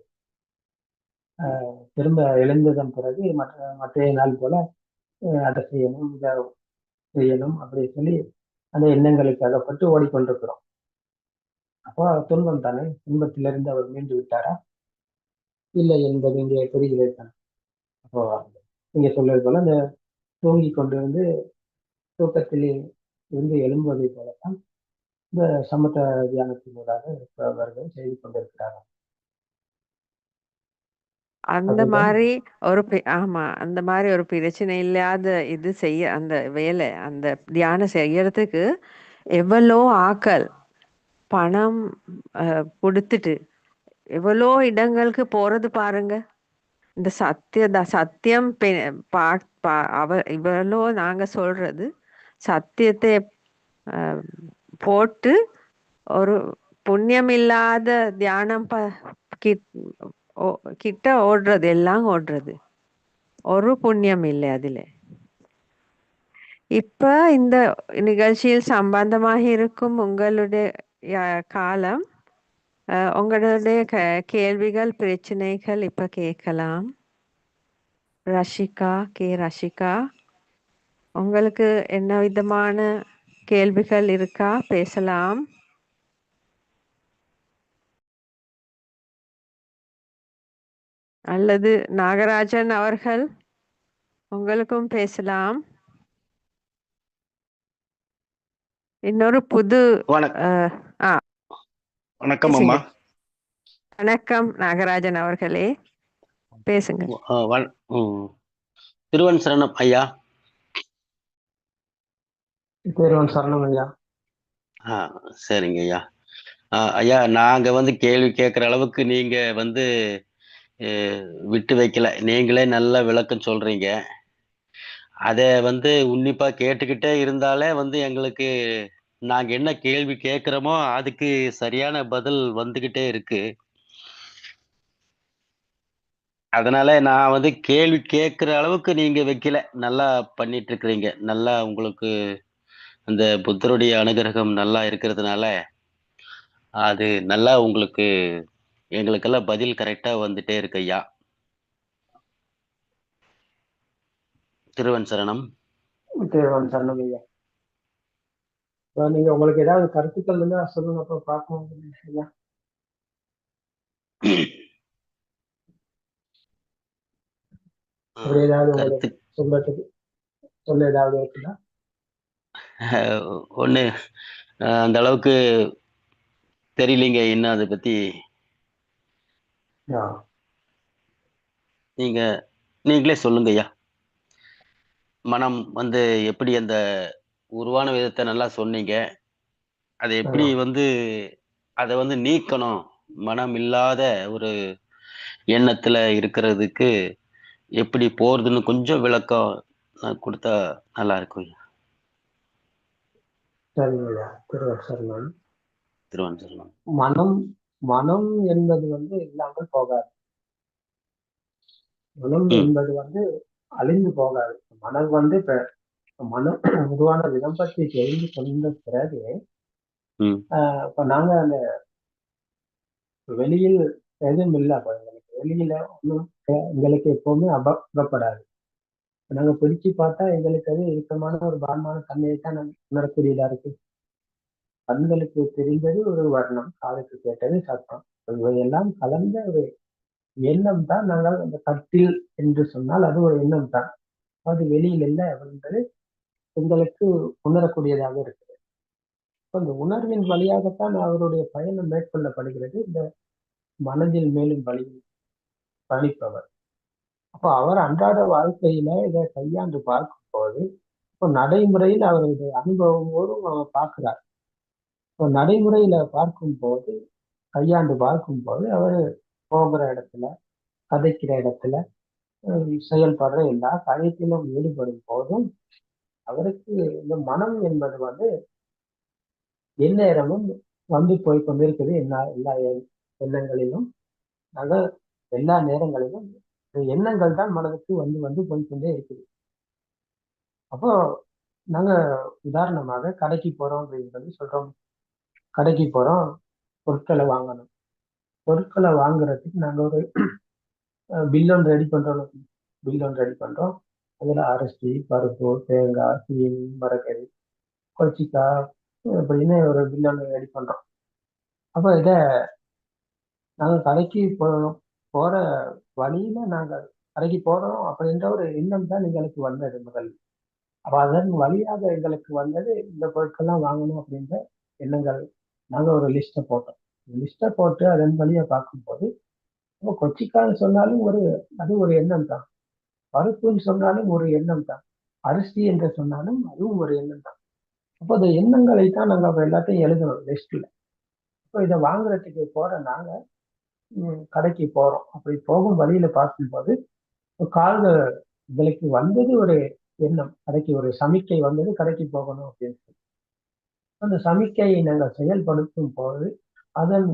திரும்ப எழுந்ததன் பிறகு மற்ற நாள் போல அதை செய்யணும் இதை செய்யணும் அப்படின்னு சொல்லி அந்த எண்ணங்களுக்கு அகப்பட்டு ஓடிக்கொண்டிருக்கிறோம். அப்போ துன்பம் தானே, துன்பத்திலிருந்து அவர் மீண்டு விட்டாரா இல்லை என்பது இங்கே புரிகிறது தானே. அப்போ நீங்க சொல்றது போல அந்த தூங்கி கொண்டிருந்து தூக்கத்திலே இருந்து எழும்புவதை போலத்தான் இந்த சமத்த தியானத்தினூடாக அவர்கள் செய்து கொண்டிருக்கிறார்கள். அந்த அதுதான் மாதிரி ஆமா, அந்த மாதிரி ஒரு பிரச்சனை இல்லாத இது செய்ய அந்த வேலை அந்த தியானம் செய்யறதுக்கு எவ்வளோ ஆக்கள் பணம் கொடுத்துட்டு எவ்வளோ இடங்களுக்கு போறது பாருங்க. இந்த சத்தியம் இவ்வளோ நாங்க சொல்றது சத்தியத்தை போட்டு ஒரு புண்ணியம் இல்லாத தியானம் கிட்ட ஓடுறது, எல்லாம் ஓடுறது, ஒரு புண்ணியம் இல்லை அதுல. இப்ப இந்த நிகழ்ச்சியில் சம்பந்தமாக இருக்கும் உங்களுடைய காலம், உங்களுடைய கேள்விகள் பிரச்சனைகள் இப்ப கேட்கலாம். ரஷிகா, உங்களுக்கு என்ன விதமான கேள்விகள் இருக்கா? பேசலாம். அல்லது நாகராஜன் அவர்கள் உங்களுக்கும் பேசலாம். இன்னொரு புது வணக்கம் அம்மா. வணக்கம் நாகராஜன் அவர்களே, பேசுங்க. திருவன் சரணம் ஐயா. திருவன் சரணம் ஐயா. சரிங்க ஐயா. ஐயா, நாங்க கேள்வி கேட்குற அளவுக்கு நீங்க விட்டு வைக்கல, நீங்களே நல்ல விளக்கம் சொல்றீங்க. அதை உன்னிப்பா கேட்டுக்கிட்டே இருந்தாலே எங்களுக்கு நாங்க என்ன கேள்வி கேட்குறோமோ அதுக்கு சரியான பதில் வந்துகிட்டே இருக்கு. அதனால நான் கேள்வி கேட்குற அளவுக்கு நீங்க வைக்கல, நல்லா பண்ணிட்டு இருக்கிறீங்க. நல்லா உங்களுக்கு அந்த புத்தருடைய அனுகிரகம் நல்லா இருக்கிறதுனால அது நல்லா உங்களுக்கு எங்களுக்கெல்லாம் பதில் கரெக்டா வந்துட்டே இருக்கு ஐயா. திருவன் சரணம். திருவன் சரணம் ஐயா. நீங்க உங்களுக்கு ஏதாவது கருத்துக்கள் இருந்தா சொல்லுங்க, அப்புறம் பார்ப்போம் ஐயா. அப்படி ஏதாவது உங்களுக்கு கருத்து சொல்றதுக்கு சொல்ல ஏதாவது இருக்குதா? ஒண்ணு அந்த அளவுக்கு தெரியலீங்க இன்னும் அதை பத்தி. ஆ, நீங்க நீங்களே சொல்லுங்க ஐயா. மனம் வந்து எப்படி அந்த உருவான விதத்தை நல்லா சொன்னீங்க. அதை எப்படி ஆ. வந்து அதை வந்து நீக்கணும், மனம் இல்லாத ஒரு எண்ணத்துல இருக்கிறதுக்கு எப்படி போறதுன்னு கொஞ்சம் விளக்கம் கொடுத்தா நல்லா இருக்கும் ஐயா. சரிங்கய்யா, சரி. திருவனந்தபுரம். மனம் மனம் என்பது இல்லாமல் போகாது. மனம் ம். என்பது அழிந்து போகாது. மனம் இப்ப மனம் உருவான விதம் பற்றி தெரிந்து கொண்ட பிறகு ம். இப்ப நாங்க அந்த வெளியில் எதுவும் இல்லை. அப்ப எங்களுக்கு வெளியில ஒன்றும் எங்களுக்கு எப்பவுமே அகப்படாது. நாங்க பிடிச்சு பார்த்தா எங்களுக்கு அது இறுக்கமான ஒரு பாரமான தன்மையை தான் நாங்க உணரக்கூடியதா இருக்கு. கண்களுக்கு தெரிந்தது ஒரு வர்ணம், காதுக்கு கேட்டது சத்தம், இவையெல்லாம் கலந்த ஒரு எண்ணம் தான். நாங்கள் அந்த கட்டில் என்று சொன்னால் அது ஒரு எண்ணம் தான். அது வெளியில் இல்லை என்பது எங்களுக்கு உணரக்கூடியதாக இருக்கு. அந்த உணர்வின் வழியாகத்தான் அவருடைய பயணம் மேற்கொள்ளப்படுகிறது இந்த மனதில் மேலும் வழி பணிப்பவர். அப்போ அவர் அன்றாட வாழ்க்கையில இதை கையாண்டு பார்க்கும் போது இப்போ நடைமுறையில் அவருடைய அனுபவமோடும் அவர் பார்க்கிறார். இப்போ நடைமுறையில பார்க்கும் போது கையாண்டு பார்க்கும் போது அவர் போகிற இடத்துல, கதைக்கிற இடத்துல, செயல்படுற எல்லா காரியத்திலும் ஈடுபடும் போதும் அவருக்கு இந்த மனம் என்பது எந்நேரமும் போய் கொண்டிருக்குது. எல்லா எண்ணங்களிலும் ஆக எல்லா நேரங்களிலும் எண்ணங்கள் தான் மனதுக்கு போய் கொண்டே இருக்குது. அப்போ நாங்க உதாரணமாக கடைக்கு போறோம் அப்படின்னு சொல்லி சொல்றோம். கடைக்கு போறோம், பொருட்களை வாங்கணும். பொருட்களை வாங்குறதுக்கு நாங்க ஒரு பில் ஒன்று ரெடி பண்றோம். பில் ஒன்று ரெடி பண்றோம். அதுல அரிசி, பருப்பு, தேங்காய், சீனி, மரக்கறி, கொச்சிக்காய் அப்படின்னு ஒரு பில் ஒன்று ரெடி பண்றோம். அப்போ இதை நாங்க கடைக்கு போற வழியில நாங்க கடைக்கு போறோம் அப்படின்ற ஒரு எண்ணம் தான் எங்களுக்கு வந்தது முதல். அப்ப அதன் வழியாக எங்களுக்கு வந்தது இந்த பொருட்கள்லாம் வாங்கணும் அப்படின்ற எண்ணங்கள். நாங்க ஒரு லிஸ்ட்டை போட்டோம். லிஸ்ட்டை போட்டு அதன் வழியா பார்க்கும்போது இப்போ கொச்சிக்காய் சொன்னாலும் அது ஒரு எண்ணம் தான். பருப்புன்னு சொன்னாலும் ஒரு எண்ணம் தான். அரிசி என்று சொன்னாலும் அதுவும் ஒரு எண்ணம் தான். அப்போ அந்த எண்ணங்களை தான் நாங்க அப்ப எல்லாத்தையும் எழுதணும் லிஸ்ட்ல. இப்போ இதை வாங்குறதுக்கு போற நாங்க கடைக்கு போறோம். அப்படி போகும் வழியில பார்க்கும்போது கால்கள் எங்களுக்கு வந்தது ஒரு எண்ணம். கடைக்கு ஒரு சமிக்கை வந்தது, கடைக்கு போகணும் அப்படின்னு சொல்லி. அந்த சமிக்கையை நாங்கள் செயல்படுத்தும் போது அதன்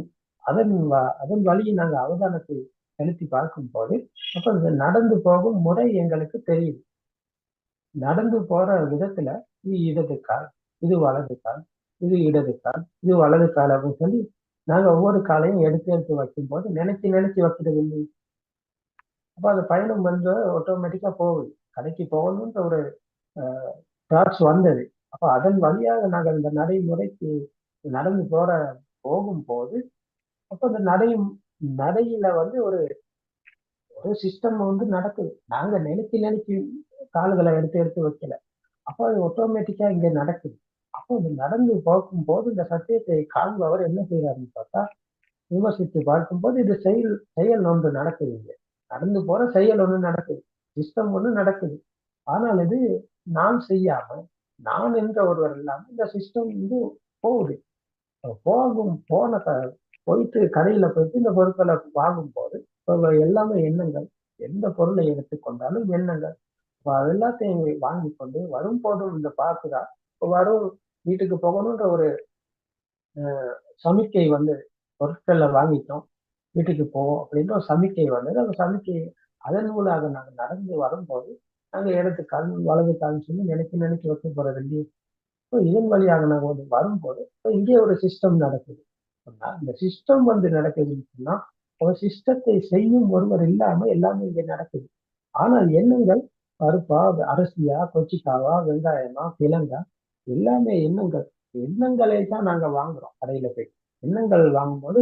அதன் அதன் வழியை நாங்கள் அவதானத்தை செலுத்தி பார்க்கும் போது அப்ப இந்த நடந்து போகும் முறை எங்களுக்கு தெரியுது. நடந்து போற விதத்துல இது இடது கால், இது வலது கால், இது இடது கால், இது வலது கால் அப்படின்னு சொல்லி நாங்க ஒவ்வொரு காலையும் எடுத்து எடுத்து வைக்கும் போது நினைச்சு வைக்கிறது இல்லை. அப்ப அந்த பயணம் ஆட்டோமேட்டிக்கா போகுது. கடைக்கு போகணுன்ற ஒரு தாட்ஸ் வந்தது. அப்ப அதன் வழியாக நாங்கள் இந்த நடைமுறைக்கு நடந்து போகும்போது அப்ப அந்த நடையில ஒரு ஒரு சிஸ்டம் நடக்குது. நாங்க நினைச்சு கால்களை எடுத்து எடுத்து வைக்கல. அப்போ அது ஆட்டோமேட்டிக்கா இங்க நடக்குது. அப்போ இது நடந்து போகும்போது இந்த சத்தியத்தை காண்பவர் என்ன செய்யறாருன்னு பார்த்தா, விமர்சித்து பார்க்கும்போது இது செயல் ஒன்று நடக்குது. இங்க நடந்து போற செயல் ஒண்ணு நடக்குது, சிஸ்டம் ஒண்ணு நடக்குது. ஆனால் இது நான் செய்யாம, நான் என்ற ஒருவர் இல்லாம இந்த சிஸ்டம் போகுது. போயிட்டு கடையில போயிட்டு இந்த பொருட்களை வாங்கும் போது எல்லாமே எண்ணங்கள். எந்த பொருளை எடுத்துக்கொண்டாலும் எண்ணங்கள். அது எல்லாத்தையும் வாங்கி கொண்டு வரும் போதும் இந்த பார்க்குதா வரும் வீட்டுக்கு போகணுன்ற ஒரு சமிக்கை பொருட்களை வாங்கிட்டோம், வீட்டுக்கு போவோம் அப்படின்ற ஒரு சமிக்கை வந்தது. அந்த சமிக்கை அதன் மூலமாக நாங்கள் நடந்து வரும்போது நாங்க இடது கால் வலது கால் சொல்லி நினைச்சு வைக்க போறது இல்லையே. இதன் வழியாக நாங்கள் வரும்போது இங்கே ஒரு சிஸ்டம் நடக்குது. இந்த சிஸ்டம் நடக்குதுன்னு சொன்னா ஒரு சிஸ்டத்தை செய்யும் ஒருவர் இல்லாம எல்லாமே இங்க நடக்குது. ஆனால் எண்ணங்கள் பருப்பா, அரிசியா, கொச்சிக்காவா, வெங்காயமா, கிழங்கா எல்லாமே எண்ணங்கள். எண்ணங்களை தான் நாங்க வாங்குறோம் கடையில போய். எண்ணங்கள் வாங்கும்போது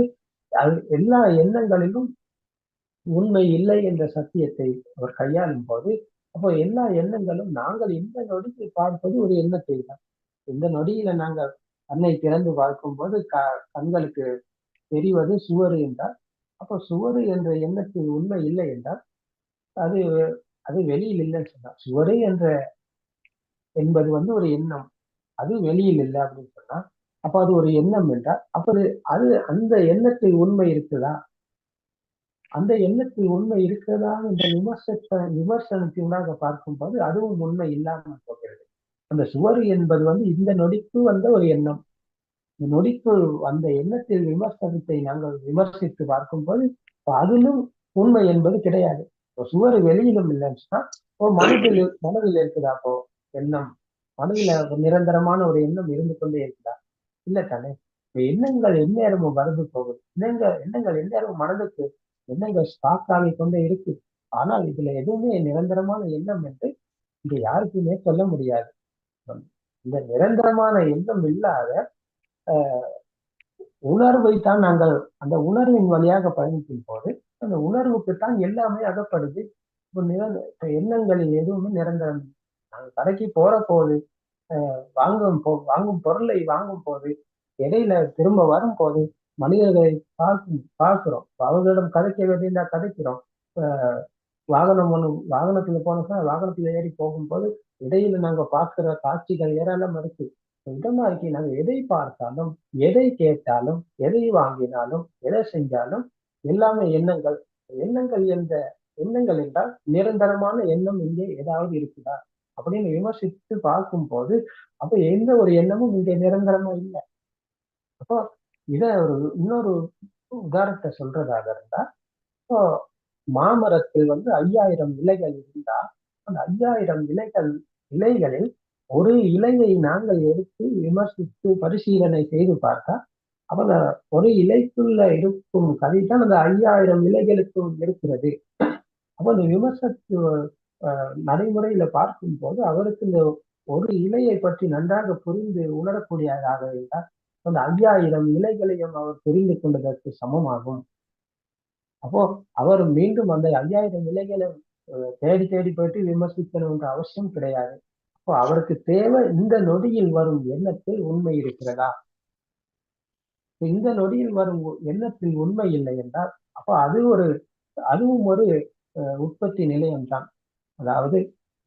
அது எல்லா எண்ணங்களிலும் உண்மை இல்லை என்ற சத்தியத்தை அவர் கையாளும் போது, அப்போ எல்லா எண்ணங்களும் நாங்கள் இந்த நொடியில் பார்ப்பது ஒரு எண்ணத்தை தான். இந்த நொடியில நாங்கள் கண்ணை திறந்து பார்க்கும்போது கண்களுக்கு தெரிவது சுவரு என்றால், அப்போ சுவரு என்ற எண்ணத்தில் உண்மை இல்லை என்றால் அது அது வெளியில் இல்லைன்னு சொன்னா, சுவரு என்பது ஒரு எண்ணம், அது வெளியில் இல்லை அப்படின்னு சொன்னா, அப்ப அது ஒரு எண்ணம் என்றால் அப்ப அது அந்த எண்ணத்தில் உண்மை இருக்குதா, அந்த எண்ணத்தில் உண்மை இருக்கிறதா என்ற விமர்சனத்தினாக பார்க்கும்போது அதுவும் உண்மை இல்லாமல் போகிறது. அந்த சுவரு என்பது இந்த நொடிக்கு வந்த ஒரு எண்ணம். இந்த நொடிக்கு அந்த எண்ணத்தில் விமர்சனத்தை நாங்கள் விமர்சித்து பார்க்கும்போது அதிலும் உண்மை என்பது கிடையாது. சுவரு வெளியிலும் இல்லைன்னு சொன்னா மனதில் இருக்குதா அப்போ எண்ணம், மனதில நிரந்தரமான ஒரு எண்ணம் இருந்து கொண்டே இருக்குதா? இல்ல தானே. எண்ணங்கள் எந்நேரமும் வருது போகுது. எண்ணங்கள் எந்நேரமும் மனதுக்கு எண்ணங்கள் ஸ்டாக் ஆகி கொண்டே இருக்கு. ஆனால் இதுல எதுவுமே நிரந்தரமான எண்ணம் என்று இங்க யாருக்குமே சொல்ல முடியாது. இந்த நிரந்தரமான எண்ணம் இல்லாத உணர்வை தான் நாங்கள் அந்த உணர்வின் வழியாக பயணிக்கும் போது அந்த உணர்வுக்குத்தான் எல்லாமே அகப்படுது. இப்போ எண்ணங்களில் எதுவுமே நிரந்தரம். நாங்கள் கடைக்கு போற போது வாங்கும் பொருளை வாங்கும் போது இடையில திரும்ப வரும் போது மனிதர்களை பார்க்கிறோம். அவர்களிடம் கதைக்க வேண்டியதா கதைக்கிறோம். வாகனத்துல போனோம்னா வாகனத்துல ஏறி போகும்போது இடையில நாங்க பார்க்கிற காட்சிகள் ஏராளம் இருக்கு. இதமா இருக்கு. நாங்க எதை பார்த்தாலும், எதை கேட்டாலும், எதை வாங்கினாலும், எதை செஞ்சாலும் எல்லாமே எண்ணங்கள். எண்ணங்கள் என்றால் நிரந்தரமான எண்ணம் இங்கே ஏதாவது இருக்குதா அப்படின்னு விமர்சித்து பார்க்கும் போது அப்ப எந்த ஒரு எண்ணமும் இங்கே நிரந்தரமா இல்லை. அப்போ இத இன்னொரு உதாரணத்தை சொல்றதாக இருந்தா, இப்போ மாமரத்தில் 5000 இலைகள் இருந்தா அந்த 5000 இலைகளில் ஒரு இலையை நாங்கள் எடுத்து விமர்சித்து பரிசீலனை செய்து பார்த்தா அப்ப ஒரு இலைக்குள்ள இருக்கும் கதைதான் அந்த 5000 இலைகளுக்கும் இருக்கிறது. அப்ப அந்த விமர்சத்து நடைமுறையில பார்க்கும் போது அவருக்கு இந்த ஒரு இலையை பற்றி நன்றாக புரிந்து உணரக்கூடியதாக இருந்தால் அந்த 5000 இலைகளையும் அவர் புரிந்து கொண்டதற்கு சமமாகும். அப்போ அவர் மீண்டும் அந்த 5000 இலைகளை தேடி தேடி போயிட்டு விமர்சிக்கணும்ன்ற அவசியம் கிடையாது. அப்போ அவருக்கு தேவை இந்த நொடியில் வரும் எண்ணத்தில் உண்மை இருக்கிறதா. இந்த நொடியில் வரும் எண்ணத்தில் உண்மை இல்லை என்றால் அப்போ அதுவும் ஒரு உற்பத்தி நிலையம் தான். அதாவது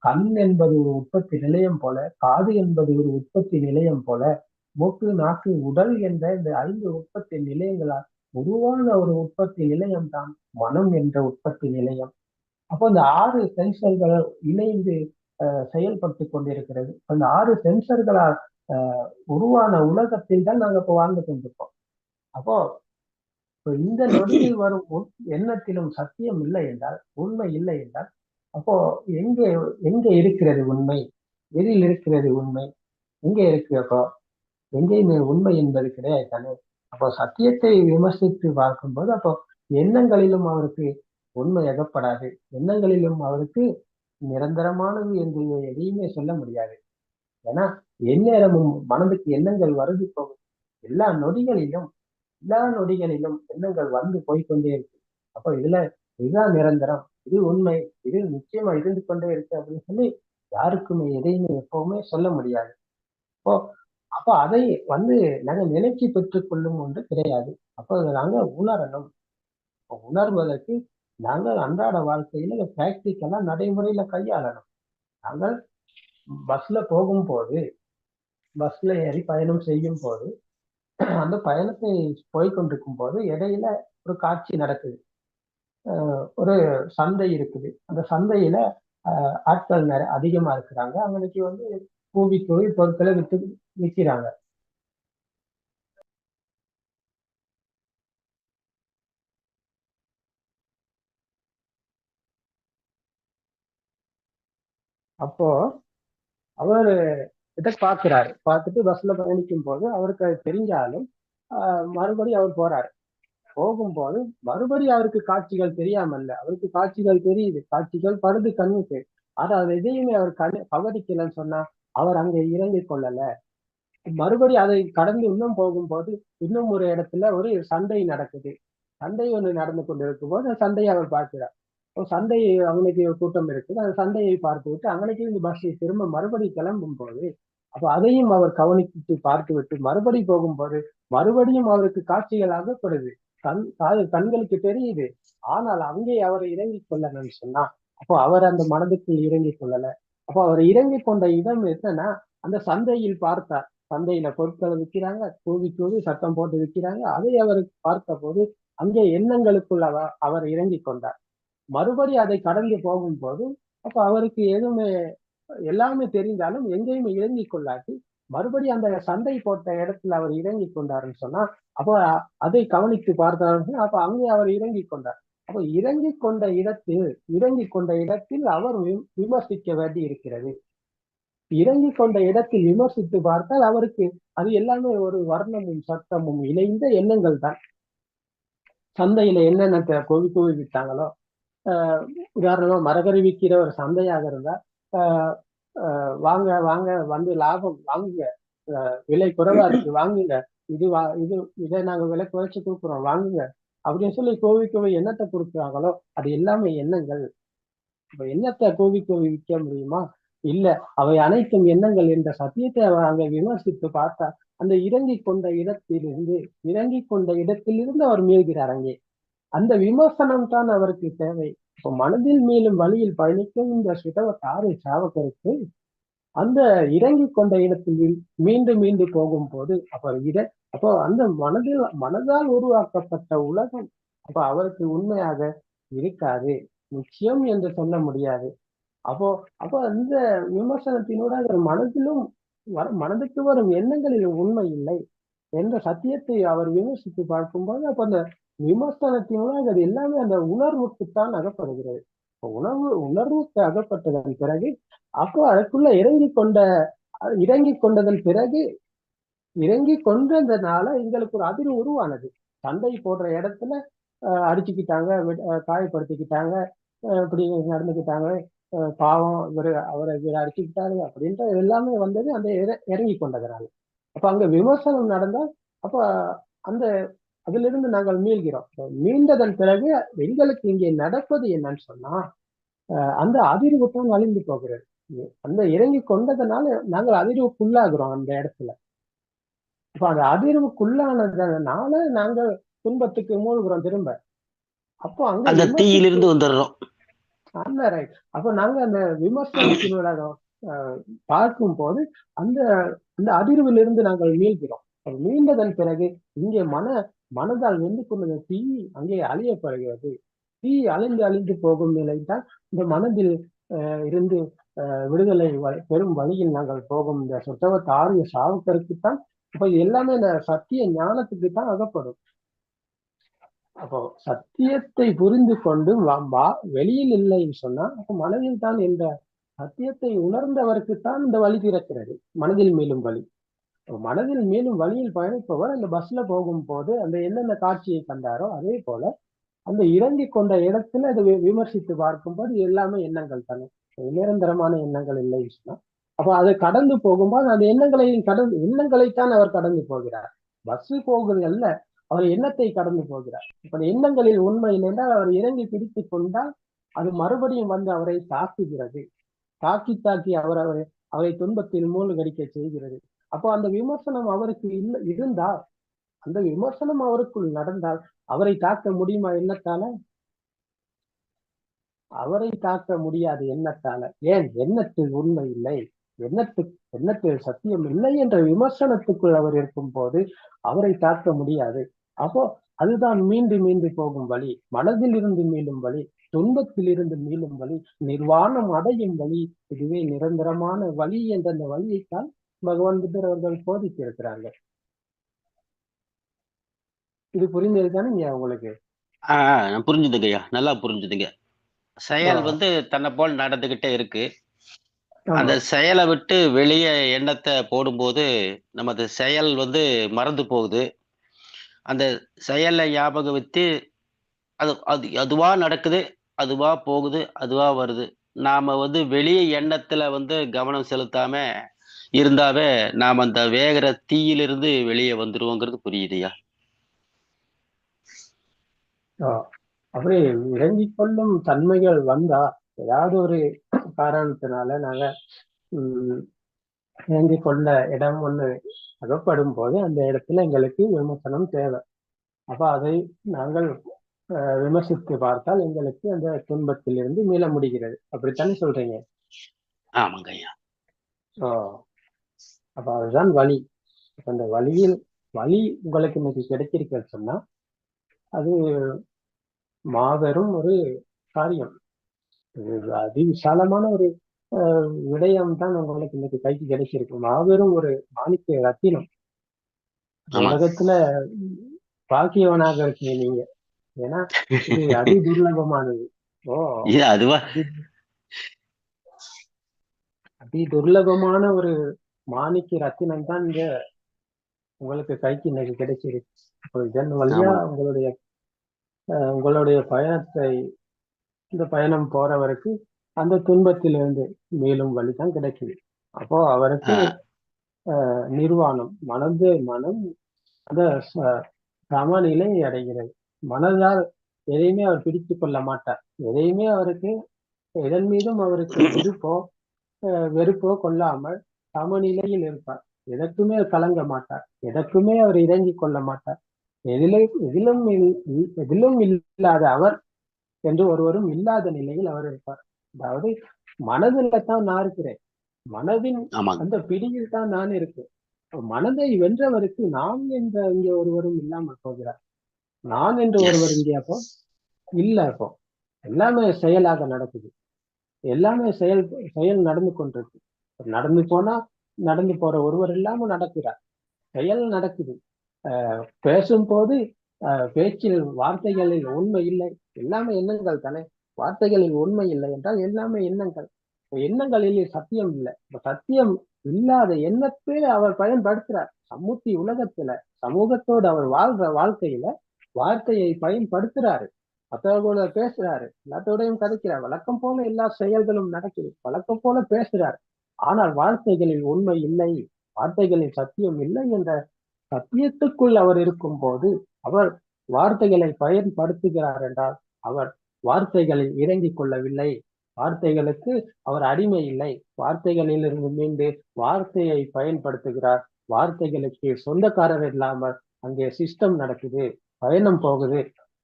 கண் என்பது ஒரு உற்பத்தி நிலையம் போல, காது என்பது ஒரு உற்பத்தி நிலையம் போல, மூக்கு நாக்கு உடல் என்ற இந்த 5 உற்பத்தி நிலையங்களால் உருவான ஒரு உற்பத்தி நிலையம் தான் மனம் என்ற உற்பத்தி நிலையம். அப்போ இந்த 6 சென்சர்கள் இணைந்து செயல்பட்டு கொண்டிருக்கிறது. அந்த 6 சென்சர்களால் உருவான உலகத்தில் தான் நாங்க இப்போ வாழ்ந்து கொண்டிருக்கோம். அப்போ இந்த நொடியில் வரும் எண்ணத்திலும் சத்தியம் இல்லை என்றால், உண்மை இல்லை என்றால் அப்போ எங்கே இருக்கிறது உண்மை, எதில் இருக்கிறது உண்மை, எங்கே இருக்கு? அப்போ எங்கேயுமே உண்மை என்பது கிடையாது தானே. அப்போ சத்தியத்தை விமர்சித்து பார்க்கும்போது அப்போ எண்ணங்களிலும் அவருக்கு உண்மை அகப்படாது. எண்ணங்களிலும் அவருக்கு நிரந்தரமானது என்று எதையுமே சொல்ல முடியாது. ஏன்னா எந்நேரமும் மனதுக்கு எண்ணங்கள் வருது போகும். எல்லா நொடிகளிலும் எண்ணங்கள் வந்து போய்கொண்டே இருக்கு. அப்போ இதுதான் நிரந்தரம், இது உண்மை, இது நிச்சயமா இருந்து கொண்டே இருக்கு அப்படின்னு சொல்லி யாருக்குமே எதையுமே எப்பவுமே சொல்ல முடியாது. அப்போ அதை நாங்க நினைச்சு பெற்றுக் கொள்ளும் ஒன்று கிடையாது. அப்போ நாங்க உணரணும். உணர்வதற்கு நாங்கள் அன்றாட வாழ்க்கையில பிராக்டிக்கலா நடைமுறையில கையாளணும். நாங்கள் பஸ்ல ஏறி பயணம் செய்யும் போது அந்த பயணத்தை போய்கொண்டிருக்கும் போது இடையில ஒரு காட்சி நடக்குது. ஒரு சந்தை இருக்குது. அந்த சந்தையில ஆட்கள் அதிகமா இருக்கிறாங்க. அவங்களுக்கு கூவி பொருட்களை விற்கிறாங்க. அப்போ அவர் இதை பார்க்கிறாரு. பார்த்துட்டு பஸ்ல பயணிக்கும் போது அவருக்கு அது தெரிஞ்சாலும் மறுபடியும் அவர் போறாரு. போகும்போது மறுபடியும் அவருக்கு காட்சிகள் தெரியாமல்ல, அவருக்கு காட்சிகள் தெரியுது. காட்சிகள் படுது கண்ணுக்கு. அது எதையுமே அவர் கவனிக்கலன்னு சொன்னா அவர் அங்க இறங்கிக் கொள்ளல. மறுபடியும் அதை கடந்து இன்னும் போகும்போது இன்னும் ஒரு இடத்துல ஒரு சண்டை நடக்குது. சண்டை ஒன்று நடந்து கொண்டிருக்கும் போது அந்த சண்டையை அவர் பார்க்கிறார். சண்டை அவனுக்கு ஒரு கூட்டம் இருக்குது. அந்த சண்டையை பார்த்து விட்டு அங்கனைக்கு இந்த பஸ் திரும்ப மறுபடி கிளம்பும் போது அப்ப அதையும் அவர் கவனித்து பார்த்து விட்டு மறுபடி போகும்போது மறுபடியும் அவருக்கு காட்சிகள் அகப்படுது. கண்களுக்கு தெரியுது. ஆனால் அங்கே அவரை இறங்கிக் கொள்ளணும்னு சொன்னா அப்போ அவர் அந்த மனதுக்குள் இறங்கிக் கொள்ளல. அப்போ அவர் இறங்கிக் கொண்ட இடம் என்னன்னா அந்த சந்தையில் பார்த்தார். சந்தையில பொருட்களை விற்கிறாங்க, கூவி கூவி சத்தம் போட்டு விற்கிறாங்க. அதை அவர் பார்த்த போது அங்கே எண்ணங்களுக்குள் அவர் இறங்கிக் கொண்டார். மறுபடி அதை கடந்து போகும்போது அப்ப அவருக்கு எதுவுமே எல்லாமே தெரிந்தாலும் எங்கேயுமே இறங்கிக் கொள்ளாது. மறுபடி அந்த சண்டை போட்ட இடத்துல அவர் இறங்கி கொண்டாருன்னு சொன்னா அப்ப அதை கவனித்து பார்த்தார்கள். அப்ப அங்கே அவர் இறங்கி கொண்டார். அப்ப இறங்கி கொண்ட இடத்தில் அவர் விமர்சிக்க வேண்டி இருக்கிறது. இறங்கி கொண்ட இடத்தில் விமர்சித்து பார்த்தால் அவருக்கு அது எல்லாமே ஒரு வர்ணமும் சட்டமும் இணைந்த எண்ணங்கள் தான். சந்தையில என்னென்ன கோவி கோவி விட்டாங்களோ, உதாரணமா மரகரி விற்கிற ஒரு சந்தையாக இருந்தா வாங்க வாங்க வந்து லாபம் வாங்குங்க, விலை குறைவா இருக்கு வாங்குங்க, இதை நாங்க விலை குறைச்சு கொடுக்குறோம் வாங்குங்க அப்படின்னு சொல்லி கோவி கோவி எண்ணத்தை கொடுக்குறாங்களோ அது எல்லாமே எண்ணங்கள். இப்ப எண்ணத்தை கோவி கோவி விற்க முடியுமா? இல்ல. அவை அனைத்தும் எண்ணங்கள் என்ற சத்தியத்தை அவர் அங்க விமர்சித்து பார்த்தா அந்த இறங்கி கொண்ட இடத்திலிருந்து அவர் மீள்கிறார். அங்கே அந்த விமர்சனம் தான் அவருக்கு தேவை. இப்போ மனதில் மேலும் வழியில் பயணிக்கும் இந்த சுடவத்தாறு சாவகருக்கு அந்த இறங்கி கொண்ட இடத்தில் மீண்டும் மீண்டும் போகும் போது அப்போ அந்த மனதால் உருவாக்கப்பட்ட உலகம் அப்ப அவருக்கு உண்மையாக இருக்காது, நிச்சயம் என்று சொல்ல முடியாது. அப்போ அந்த விமர்சனத்தினூடாக மனதுக்கு வரும் எண்ணங்களில் உண்மை இல்லை என்ற சத்தியத்தை அவர் விமர்சித்து பார்க்கும்போது அப்ப அந்த விமர்சனத்தினூடாக அது எல்லாமே அந்த உணர்வுக்குத்தான் அகப்படுகிறது. உணர்வுக்கு அகப்பட்டதன் பிறகு அப்போ அதுக்குள்ள இறங்கி கொண்டதன் பிறகு இறங்கி கொண்டதுனால எங்களுக்கு ஒரு அதிர்வு உருவானது. சண்டை போடுற இடத்துல அடிச்சுக்கிட்டாங்க, காயப்படுத்திக்கிட்டாங்க, இப்படி நடந்துக்கிட்டாங்க, பாவம் அவரை அடிச்சுக்கிட்டாரு அப்படின்ற எல்லாமே வந்தது அந்த இறங்கி கொண்டதுனால. அப்ப அங்க விமர்சனம் நடந்தால் அப்ப அந்த அதிலிருந்து நாங்கள் மீள்கிறோம். மீண்டதன் பிறகு எங்களுக்கு இங்கே நடப்பது என்னன்னு சொன்னா அந்த அதிர்வு தான் அழிந்து போகிறது. அந்த இறங்கி கொண்டதுனால நாங்கள் அதிர்வுக்குள்ளாகிறோம் அந்த இடத்துல. அப்ப அந்த அதிர்வுக்குள்ளானதுனால நாங்கள் துன்பத்துக்கு மூழ்கிறோம் திரும்ப. அப்போ அங்க தீயிலிருந்து வந்துடுறோம். ரைட். அப்போ நாங்க அந்த விமர்சனத்தினூடாக பார்க்கும் போது அந்த அந்த அதிர்விலிருந்து நாங்கள் மீள்கிறோம். மீண்டதன் பிறகு இங்கே மனதால் வெந்து கொண்ட தீ அங்கே அழியப்படுகிறது. தீ அழிந்து போகும் நிலைதான் இந்த மனதில் இருந்து விடுதலை பெரும் வழியில் நாங்கள் போகும் இந்த சுத்தவத்த ஆரிய சாவுக்கருக்குத்தான் அப்ப இது எல்லாமே இந்த சத்திய ஞானத்துக்கு தான் அகப்படும். அப்போ சத்தியத்தை புரிந்து கொண்டு வெளியில் இல்லைன்னு சொன்னா அப்ப மனதில் தான் என்ற சத்தியத்தை உணர்ந்தவருக்குத்தான் இந்த வழி திறக்கிறது, மனதில் மேலும் வழி. மனதில் மேலும் வழியில் பயணிப்பவர் அந்த பஸ்ல போகும் போது அந்த என்னென்ன காட்சியை கண்டாரோ அதே போல அந்த இறங்கி கொண்ட இடத்துல அதை விமர்சித்து பார்க்கும்போது எல்லாமே எண்ணங்கள் தானே, நிரந்தரமான எண்ணங்கள் இல்லைன்னு சொன்னா அப்ப அதை கடந்து போகும்போது அந்த எண்ணங்களைத்தான் அவர் கடந்து போகிறார். பஸ் போகுது அல்ல, அவர் எண்ணத்தை கடந்து போகிறார். இப்ப எண்ணங்களில் உண்மை இல்லைன்றால் அவர் இறங்கி பிடித்து கொண்டால் அது மறுபடியும் வந்து அவரை தாக்குகிறது. தாக்கி அவரை துன்பத்தில் மூழ்கடிக்க செய்கிறது. அப்போ அந்த விமர்சனம் அவருக்கு இருந்தால் அந்த விமர்சனம் அவருக்குள் நடந்தால் அவரை தாக்க முடியுமா? எண்ணத்தால அவரை தாக்க முடியாது. எண்ணத்தால. ஏன்? எண்ணத்தில் உண்மை இல்லை, எண்ணத்தில் சத்தியம் இல்லை என்ற விமர்சனத்துக்குள் அவர் இருக்கும் போது அவரை தாக்க முடியாது. அப்போ அதுதான் மீண்டு போகும் வழி, மனதில் இருந்து மீளும் வழி, துன்பத்தில் இருந்து மீளும் வழி, நிர்வாணம் அடையும் வழி. இதுவே நிரந்தரமான வழி என்ற அந்த வழியைத்தான் பகவான் புத்தர் அவர்கள் போதித்திருக்கிறார்கள். இது புரிஞ்சதுதானே உங்களுக்கு? புரிஞ்சுதுங்க ஐயா, நல்லா புரிஞ்சுதுங்க. செயல் தன்னை போல் நடந்துகிட்டே இருக்கு. அந்த செயலை விட்டு வெளியே எண்ணத்தை போடும்போது நமது செயல் மறந்து போகுது. அந்த செயலை ஞாபகம் வச்சு அதுவா நடக்குது, அதுவா போகுது, அதுவா வருது. நாம வெளியே எண்ணத்துல கவனம் செலுத்தாம இருந்தாவே நாம் அந்த வேகிற தீயிலிருந்து வெளியே வந்துருவோங்கிறது புரியுதுயா. ஆஹ் அப்படி இறங்கிக் கொள்ளும் தன்மைகள் வந்தா ஏதாவது ஒரு காரணத்தினால நாங்க உம் இறங்கிக் கொண்ட இடம் ஒண்ணு அகப்படும் போது அந்த இடத்துல எங்களுக்கு விமர்சனம் தேவை. அப்ப அதை நாங்கள் விமர்சித்து பார்த்தால் எங்களுக்கு அந்த துன்பத்திலிருந்து மீள முடிகிறது. அப்படித்தானே சொல்றீங்க? ஆமாங்க ஐயா. ஓ, அப்ப அதுதான் வழி. அந்த வழி உங்களுக்கு இன்னைக்கு கிடைச்சிருக்குன்னு சொன்னா அது மாபெரும் ஒரு காரியம். அதி விசாலமான ஒரு விடயம் தான் உங்களுக்கு இன்னைக்கு கைக்கு கிடைச்சிருக்கு. மாபெரும் ஒரு மாணிக்க ரத்தினம். உலகத்துல பாக்கியவனாக இருக்கீங்க நீங்க. ஏன்னா இது அதி துர்லபமானது. ஓ, அதுவா அதி துர்லபமான ஒரு மாணிக்க ரத்தினம் தான் இங்க உங்களுக்கு கைக்கு இன்னைக்கு கிடைச்சிருக்கு. இதன் வழியா உங்களுடைய பயணத்தை, இந்த பயணம் போறவருக்கு அந்த துன்பத்திலிருந்து மேலும் வழிதான் கிடைக்குது. அப்போ அவருக்கு நிர்வாணம், மனம் அந்த சமநிலை அடைகிறது. மனதால் எதையுமே அவர் பிடித்து கொள்ள மாட்டார். எதையுமே அவருக்கு எதன் மீதும் அவருக்கு வெறுப்போ கொள்ளாமல் சமநிலையில் இருப்பார். எதற்குமே கலங்க மாட்டார். எதற்குமே அவர் இறங்கி கொள்ள மாட்டார். எதிலும் இல்லாத அவர் என்று ஒருவரும் இல்லாத நிலையில் அவர் இருப்பார். அதாவது மனதில தான் நான் இருக்கிறேன், மனதின் அந்த பிடியில் தான் நான் இருக்கேன். மனதை வென்றவருக்கு நான் என்ற இங்கே ஒருவரும் இல்லாமல் போகிறார். நான் என்று ஒருவர் இங்கே அப்போ இல்ல. அப்போ எல்லாமே செயலாக நடக்குது. எல்லாமே செயல் நடந்து கொண்டிருக்கு. நடந்து போற ஒருவர் இல்லாம நடக்கிறார். செயல் நடக்குது. பேசும்போது பேச்சில் வார்த்தைகளில் உண்மை இல்லை. எல்லாமே எண்ணங்கள் தானே. வார்த்தைகளில் உண்மை இல்லை என்றால் எல்லாமே எண்ணங்கள். எண்ணங்களில் சத்தியம் இல்லை. சத்தியம் இல்லாத எண்ணத்தை அவர் பயன்படுத்துறார். உலகத்துல சமூகத்தோடு அவர் வாழ்ற வாழ்க்கையில வார்த்தையை பயன்படுத்துறாரு. மற்றவர்களோட பேசுறாரு, எல்லாத்தோடையும் கதைக்கிறார். வழக்கம் போல எல்லா செயல்களும் நடக்குது. வழக்கம் போல பேசுறாரு. ஆனால் வார்த்தைகளில் உண்மை இல்லை, வார்த்தைகளில் சத்தியம் இல்லை என்ற சத்தியத்துக்குள் அவர் இருக்கும் போது அவர் வார்த்தைகளை பயன்படுத்துகிறார் என்றால் அவர் வார்த்தைகளில் இறங்கிக் கொள்ளவில்லை. வார்த்தைகளுக்கு அவர் அடிமை இல்லை. வார்த்தைகளில் இருந்து மீண்டு வார்த்தையை பயன்படுத்துகிறார். வார்த்தைகளுக்கு சொந்தக்காரர் இல்லாமல் அங்கே சிஸ்டம் நடக்குது, பயணம் போகுது.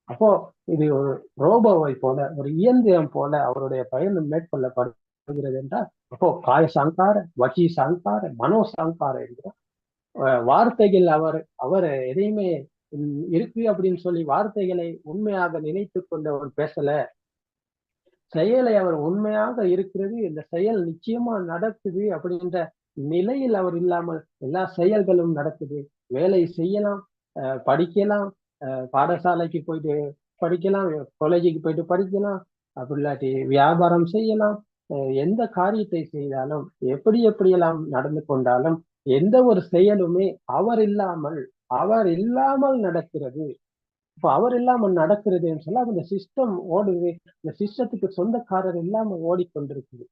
அப்போ இது ஒரு ரோபோவை போல, ஒரு இயந்திரம் போல அவருடைய பயணம் மேற்கொள்ளப்படுகிறது என்றால் அப்போ காய சங்கார, வச்சி சங்கார, மனோ சங்கார என்ற வார்த்தைகள் அவர் எதையுமே இருக்கு அப்படின்னு சொல்லி வார்த்தைகளை உண்மையாக நினைத்து கொண்டு அவர் பேசல. செயலை அவர் உண்மையாக இருக்கிறது, இந்த செயல் நிச்சயமா நடக்குது அப்படின்ற நிலையில் அவர் இல்லாமல் எல்லா செயல்களும் நடக்குது. வேலை செய்யலாம், படிக்கலாம், பாடசாலைக்கு போயிட்டு படிக்கலாம், காலேஜுக்கு போயிட்டு படிக்கலாம், அப்படி இல்லாட்டி வியாபாரம் செய்யலாம். எந்த காரியத்தை செய்தாலும் எப்படியெல்லாம் நடந்து கொண்டாலும் எந்த ஒரு செயலுமே அவர் இல்லாமல் நடக்கிறது. இப்ப அவர் இல்லாமல் நடக்கிறதுன்னு சொல்ல அந்த சிஸ்டம் ஓடுது. இந்த சிஸ்டத்துக்கு சொந்தக்காரர் இல்லாம ஓடிக்கொண்டிருக்குது.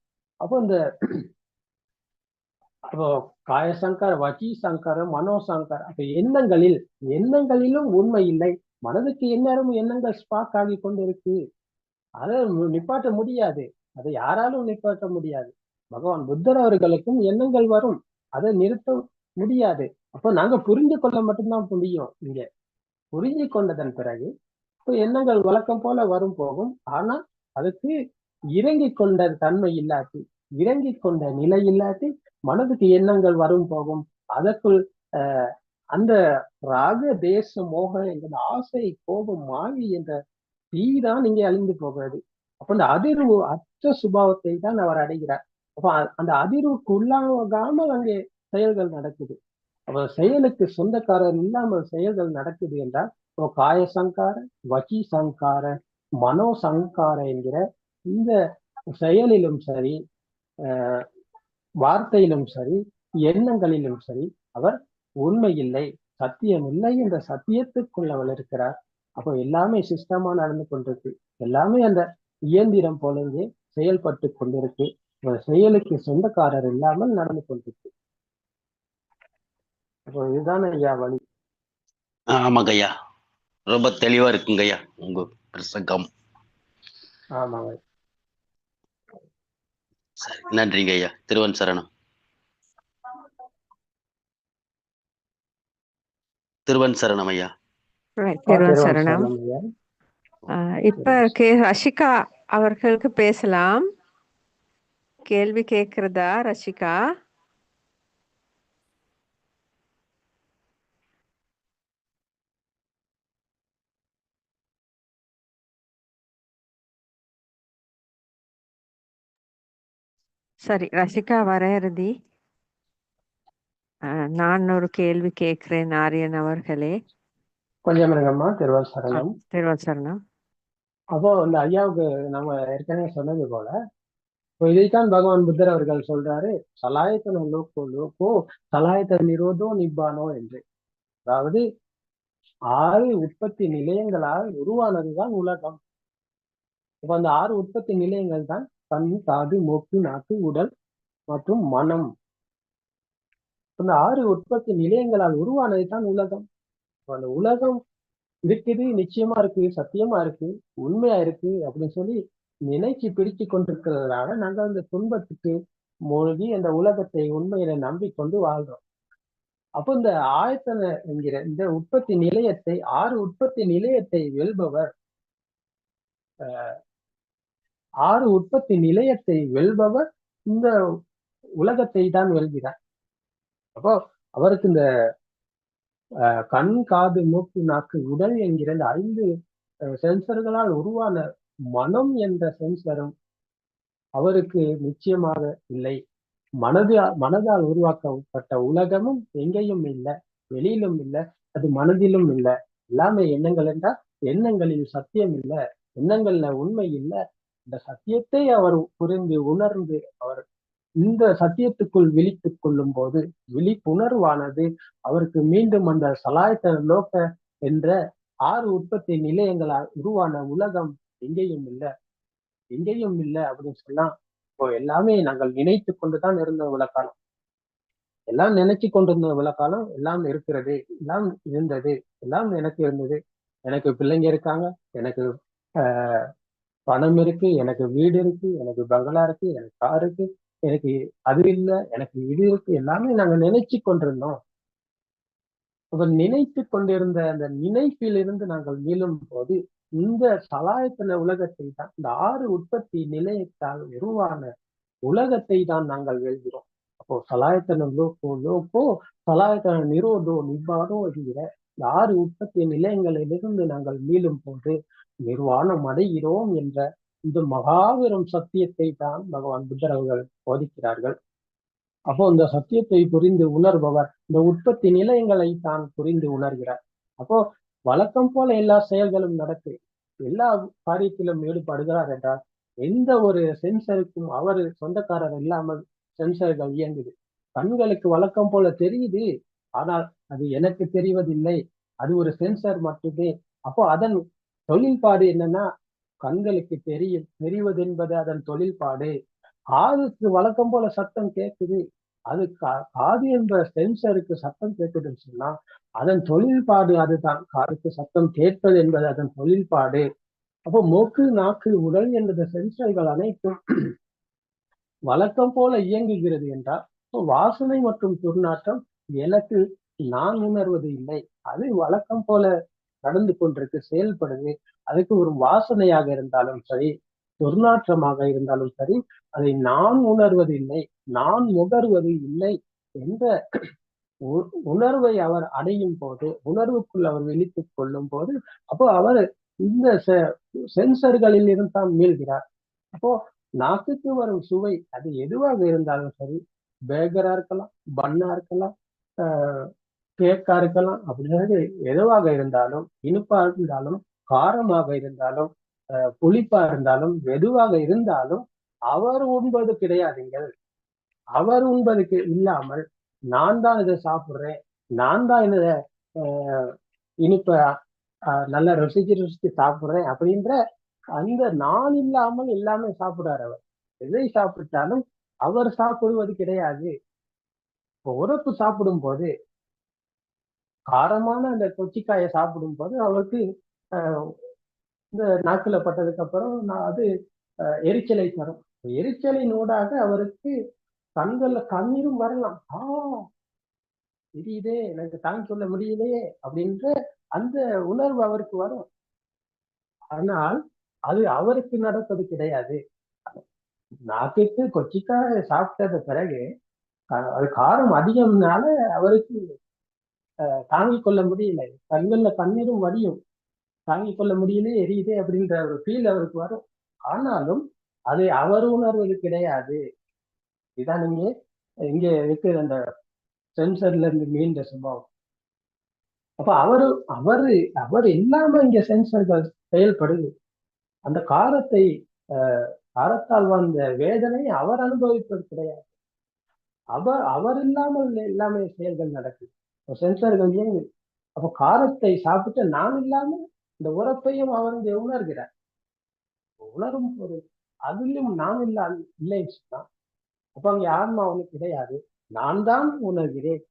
அப்போ காயசங்கர், வச்சி சங்கர், மனோ சங்கர். அப்ப எண்ணங்களிலும் உண்மை இல்லை. மனதுக்கு எந்நேரமும் எண்ணங்கள் ஸ்பாக் ஆகி கொண்டிருக்கு. அதை நிப்பாட்ட முடியாது. அதை யாராலும் நிப்பாட்ட முடியாது. பகவான் புத்தர் அவர்களுக்கும் எண்ணங்கள் வரும், அதை நிறுத்த முடியாது. அப்போ நாங்க புரிந்து கொள்ள மட்டும்தான் முடியும். இங்க புரிஞ்சு கொண்டதன் பிறகு எண்ணங்கள் வழக்கம் போல வரும் போகும். ஆனா அதுக்கு இறங்கி கொண்ட தன்மை இல்லாட்டி, இறங்கி கொண்ட நிலை இல்லாட்டி மனதுக்கு எண்ணங்கள் வரும் போகும். அதற்குள் அந்த ராக தேச மோக என்ற ஆசை, கோபம், மாயை என்ற தீதான் இங்கே அழிந்து போகிறது. அப்ப அந்த அதிர்வு அற்ற சுபாவத்தை தான் அவர் அடைகிறார். அப்ப அந்த அதிர்வுக்கு உள்ளாகாமல் அங்கே செயல்கள் நடக்குது. அப்ப செயலுக்கு சொந்தக்காரர் இல்லாமல் செயல்கள் நடக்குது என்றால் காய சங்கார, வச்சி சங்கார, மனோ சங்கார என்கிற இந்த செயலிலும் சரி, வார்த்தையிலும் சரி, எண்ணங்களிலும் சரி அவர் உண்மை இல்லை, சத்தியம் இல்லை என்ற சத்தியத்துக்குள் அவள் இருக்கிறார். அப்போ எல்லாமே சிஸ்டமா நடந்து கொண்டிருக்கு. எல்லாமே அந்த இயந்திரம் போலவே செயல்பட்டு கொண்டிருக்கு. செயலுக்கு சொந்தக்காரர் இல்லாமல் நடந்து கொண்டிருக்கு. அப்போ இதுதான் ஐயா வழி. ஆமாங்க ஐயா. ரொம்ப தெளிவா இருக்குங்க ஐயா உங்க பிரசங்கம். ஆமாங்க. சரி, நன்றிங்க ஐயா. திருவன் சரணம். திருவன் சரணம் ஐயா. திருவன் திருவன் சரணம். சரணம் ஐயா. இப்ப ரஷிகா அவர்களுக்கு பேசலாம். கேள்வி கேட்கிறதா ரஷிகா? சரி, ரஷிகா வரேருதி. நான் ஒரு கேள்வி கேட்கிறேன் ஆரியன் அவர்களே. கொஞ்சம் இருங்கம்மா. திருவன் சரணம். திருவன் சரணம். அப்போ இந்த ஐயாவுக்கு நம்ம ஏற்கனவே சொன்னது போல இதைத்தான் பகவான் புத்தர் அவர்கள் சொல்றாரு, சலாயத்தன லோக்கோ லோக்கோ சலாயத்த நிரோதோ நிப்பானோ என்று. அதாவது 6 உற்பத்தி நிலையங்களால் உருவானதுதான் உலகம். இப்ப அந்த 6 உற்பத்தி நிலையங்கள் தான் கண், காது, மூக்கு, நாக்கு, உடல் மற்றும் மனம். அந்த 6 உற்பத்தி நிலையங்களால் உருவானது தான் உலகம். அந்த உலகம் இருக்குது, நிச்சயமா இருக்கு, சத்தியமா இருக்கு, உண்மையா இருக்கு அப்படின்னு சொல்லி நினைச்சு பிடிச்சு கொண்டிருக்கிறதுனால நாங்கள் அந்த துன்பத்துக்கு மூழ்கி அந்த உலகத்தை உண்மையில நம்பிக்கொண்டு வாழ்றோம். அப்போ இந்த ஆயத்தன என்கிற இந்த உற்பத்தி நிலையத்தை 6 உற்பத்தி நிலையத்தை வெல்பவர் 6 உற்பத்தி நிலையத்தை வெல்பவர் இந்த உலகத்தை தான் வெல்கிறார். அப்போ அவருக்கு இந்த கண், காது, மூக்கு, நாக்கு, உடல் என்கிற இந்த 5 சென்சர்களால் உருவான மனம் என்ற சென்சரும் அவருக்கு நிச்சயமாக இல்லை. மனதால் உருவாக்கப்பட்ட உலகமும் எங்கேயும் இல்லை, வெளியிலும் இல்லை, அது மனதிலும் இல்லை. எல்லாமே எண்ணங்கள் என்றால் எண்ணங்களில் சத்தியம் இல்லை, எண்ணங்கள்ல உண்மை இல்லை. இந்த சத்தியத்தை அவர் புரிந்து உணர்ந்து அவர் இந்த சத்தியத்துக்குள் விழித்துக் கொள்ளும் போது விழிப்புணர்வானது அவருக்கு மீண்டும் அந்த சலாயத்த லோக என்ற 6 உற்பத்தி நிலையங்களால் உருவான உலகம் எங்கேயும் இல்லை, எங்கேயும் இல்லை அப்படின்னு சொன்னா இப்போ எல்லாமே நாங்கள் நினைத்து கொண்டுதான் இருந்த உலகாலம், எல்லாம் நினைச்சு கொண்டிருந்த உலகாலம் எல்லாம் இருக்கிறது, எல்லாம் இருந்தது, எல்லாம் எனக்கு இருந்தது. எனக்கு பிள்ளைங்க இருக்காங்க, எனக்கு பணம் இருக்கு, எனக்கு வீடு இருக்கு, எனக்கு பங்களா இருக்கு, எனக்கு கார் இருக்கு, எனக்கு அது இல்லை, எனக்கு இது இருக்கு, எல்லாமே நாங்க நினைச்சு கொண்டிருந்தோம். அவர் நினைத்து கொண்டிருந்த அந்த நினைப்பிலிருந்து நாங்கள் மீளும் போது இந்த சலாயத்தன உலகத்தை தான், இந்த 6 உற்பத்தி நிலையத்தால் உருவான உலகத்தை தான் நாங்கள் வெல்கிறோம். அப்போ சலாயத்தன லோக்கோ லோக்கோ சலாயத்தன நிரோதோ நிப்பானோ என்கிற இந்த 6 உற்பத்தி நிலையங்களிலிருந்து நாங்கள் மீளும் போது நிர்வாணம் அடைகிறோம் என்ற இந்த மகாபெரும் சத்தியத்தை தான் பகவான் புத்தர் அவர்கள் போதிக்கிறார்கள். அப்போ இந்த சத்தியத்தை புரிந்து உணர்பவர் இந்த உற்பத்தி நிலையங்களை தான் புரிந்து உணர்கிறார். அப்போ வழக்கம் போல எல்லா செயல்களும் நடக்கு, எல்லா காரியத்திலும் ஈடுபடுகிறார் என்றால் எந்த ஒரு சென்சருக்கும் அவர் சொந்தக்காரர் இல்லாமல் சென்சர்கள் இயங்குது. கண்களுக்கு வழக்கம் போல தெரியுது, ஆனால் அது எனக்கு தெரிவதில்லை, அது ஒரு சென்சர் மட்டுமே. அப்போ அதன் தொழில்பாடு என்னன்னா, கண்களுக்கு தெரிவது என்பது அதன் தொழில்பாடு. காதுக்கு வழக்கம் போல சத்தம் கேட்குது, அது காது என்ற சென்சருக்கு சத்தம் கேட்குதுன்னு சொன்னா அதன் தொழில்பாடு அதுதான். காதுக்கு சத்தம் கேட்பது என்பது அதன் தொழில்பாடு. அப்போ மூக்கு, நாக்கு, உடல் என்ற சென்சர்கள் அனைத்தும் வழக்கம் போல இயங்குகிறது என்றால் வாசனை மற்றும் துர்நாற்றம் எனக்கு நான் உணர்வது இல்லை, அது வழக்கம் போல நடந்து கொண்டிருக்கு, செயல்படுது. அதுக்கு ஒரு வாசனையாக இருந்தாலும் சரி, துர்நாற்றமாக இருந்தாலும் சரி, அதை நான் உணர்வது இல்லை, நான் முகர்வது இல்லை என்ற உணர்வை அவர் அடையும் போது, உணர்வுக்குள் அவர் விழித்துக் கொள்ளும் போது, அப்போ அவர் இந்த சென்சர்களில் இருந்தால் மீள்கிறார். அப்போ நாக்குக்கு வரும் சுவை அது எதுவாக இருந்தாலும் சரி, பேகரா இருக்கலாம், பன்னா இருக்கலாம், கேக்கா இருக்கலாம், அப்படிங்கிறது எதுவாக இருந்தாலும், இனிப்பா இருந்தாலும், காரமாக இருந்தாலும், புளிப்பா இருந்தாலும், எதுவாக இருந்தாலும் அவர் உண்பது கிடையாதுங்கள். அவர் உண்பதுக்கு இல்லாமல் நான் தான் இதை சாப்பிடுறேன், நான் தான் இதை இனிப்ப நல்லா ருசிச்சு சாப்பிடுறேன் அப்படின்ற அந்த நான் இல்லாமல் எல்லாமே சாப்பிடாரு. அவர் எதை சாப்பிட்டாலும் அவர் சாப்பிடுவது கிடையாது. இப்போ உரப்பு சாப்பிடும் போது காரமான அந்த கொச்சிக்காயை சாப்பிடும் போது அவருக்கு இந்த நாக்குல பட்டதுக்கு அப்புறம் அது எரிச்சலை தரும். எரிச்சலின் ஊடாக அவருக்கு கண்கள்ல கண்ணீரும் வரலாம். தெரியுதே, எனக்கு தாங்கிக் கொள்ள முடியலையே அப்படின்ற அந்த உணர்வு அவருக்கு வரும். ஆனால் அது அவருக்கு நடப்பது கிடையாது. நாக்குக்கு கொச்சிக்காய் சாப்பிட்டது பிறகு அது காரம் அதிகம்னால அவருக்கு தாங்கிக் கொள்ள முடியல, கண்கள்ல கண்ணீரும் வடியும். தாங்கிக் கொள்ள முடியலே, எரியுதே அப்படின்ற ஒரு ஃபீல் அவருக்கு வரும். ஆனாலும் அதை அவர் உணர்வது கிடையாது. இதான் நீங்க இங்க இருக்கிற அந்த சென்சர்ல இருந்து மீண்ட சுபாவம். அப்ப அவர் இல்லாம இங்க சென்சர்கள் செயல்படுது. அந்த காரத்தால் வந்த வேதனை அவர் அனுபவிப்பது கிடையாது. அவர் இல்லாமல் எல்லாமே செயல்கள் நடக்குது. சென்சர்கள் இயங்கு. அப்ப காரத்தை சாப்பிட்டு நான் இல்லாம இந்த உரப்பையும் அவர் இங்க உணர்கிறார். உணரும் ஒரு அதிலும் நான் இல்லைன்னு சொன்னா அப்ப அங்க ஆன்மா அவனுக்கு கிடையாது. நான் தான் உணர்கிறேன்,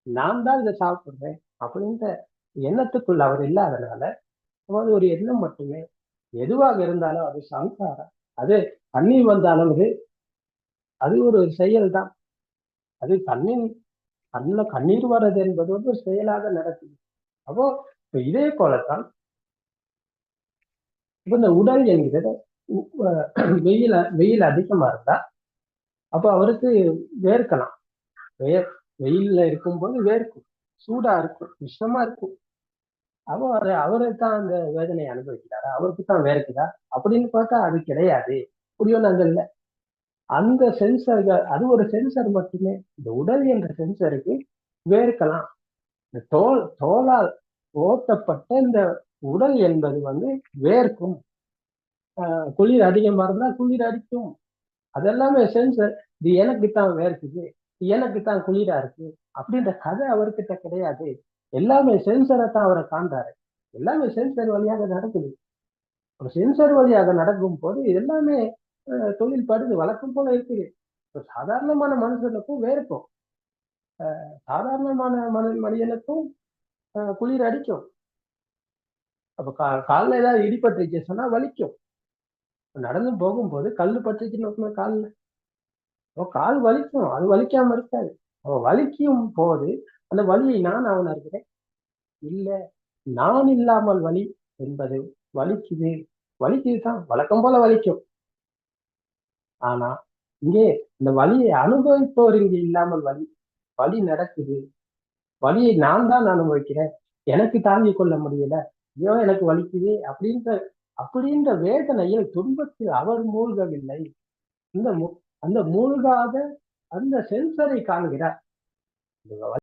நான் தான் இதை சாப்பிடுறேன் அப்படின்ற எண்ணத்துக்குள்ள அவர் இல்லாதனால அது ஒரு எண்ணம் மட்டுமே. எதுவாக இருந்தாலும் அது சங்காரம். அது கண்ணீர் வந்தாலும் அது ஒரு செயல் தான். அது கண்ணீர் வர்றது என்பது ஒரு செயலாக நடக்குது. அப்போ இப்ப இதே போலத்தான் இப்ப இந்த உடல் என்கிறது வெயில் அதிகமா இருந்தா அப்ப அவருக்கு வேர்க்கலாம். வெயில்ல இருக்கும்போது வேர்க்கும், சூடா இருக்கும், விஷமா இருக்கும். அப்போ அவரை தான் அந்த வேதனையை அனுபவிக்கிறாரா, அவருக்கு தான் வேர்க்குதா அப்படின்னு பார்த்தா அது கிடையாது. புரியணங்கள்ல அந்த சென்சர்கள் அது ஒரு சென்சர் மட்டுமே. இந்த உடல் என்ற சென்சருக்கு வேர்க்கலாம். இந்த தோலால் ஓட்டப்பட்ட இந்த உடல் என்பது வேர்க்கும். குளிர் அதிகமா இருந்தா குளிர் அடிக்கும். அதெல்லாமே சென்சர். இது எனக்குத்தான் வேர்க்குது, எனக்குத்தான் குளிரா இருக்கு அப்படின்ற கதை அவர்கிட்ட கிடையாது. எல்லாமே சென்சரை தான் அவரை காண்றாரு. எல்லாமே சென்சர் வழியாக நடக்குது. ஒரு சென்சர் வழியாக நடக்கும் போது எல்லாமே தொழில் படுது, வழக்கம் போல இருக்குது. சாதாரணமான மனுஷனுக்கும் வேர்க்கும், சாதாரணமான மனிதனுக்கும் குளிர் அடிக்கும். அப்ப காலில் ஏதாவது இடிபட்டுச்சு சொன்னா வலிக்கும். நடந்து போகும்போது கல்லு பட்டுச்சுன்னு காலில் கால் வலிக்கும், அது வலிக்காம இருக்காது. அவன் வலிக்கும் போது அந்த வலியை நான் உணர்கிறேன். இல்ல, நான் இல்லாமல் வலி என்பது வலிக்குது தான், வழக்கம் போல வலிக்கும். ஆனா இங்கே இந்த வலியை அனுபவிப்பவர் இங்கே இல்லாமல் வலி நடக்குது. வலியை நான் தான் அனுபவிக்கிறேன். எனக்கு தாங்கிக் கொள்ள முடியல, ஐயோ எனக்கு வலிக்குது அப்படின்ற வேதனையில் துன்பத்தில் அவர் மூழ்கவில்லை. அந்த மூழ்காத அந்த சென்சரை காண்கிறார்.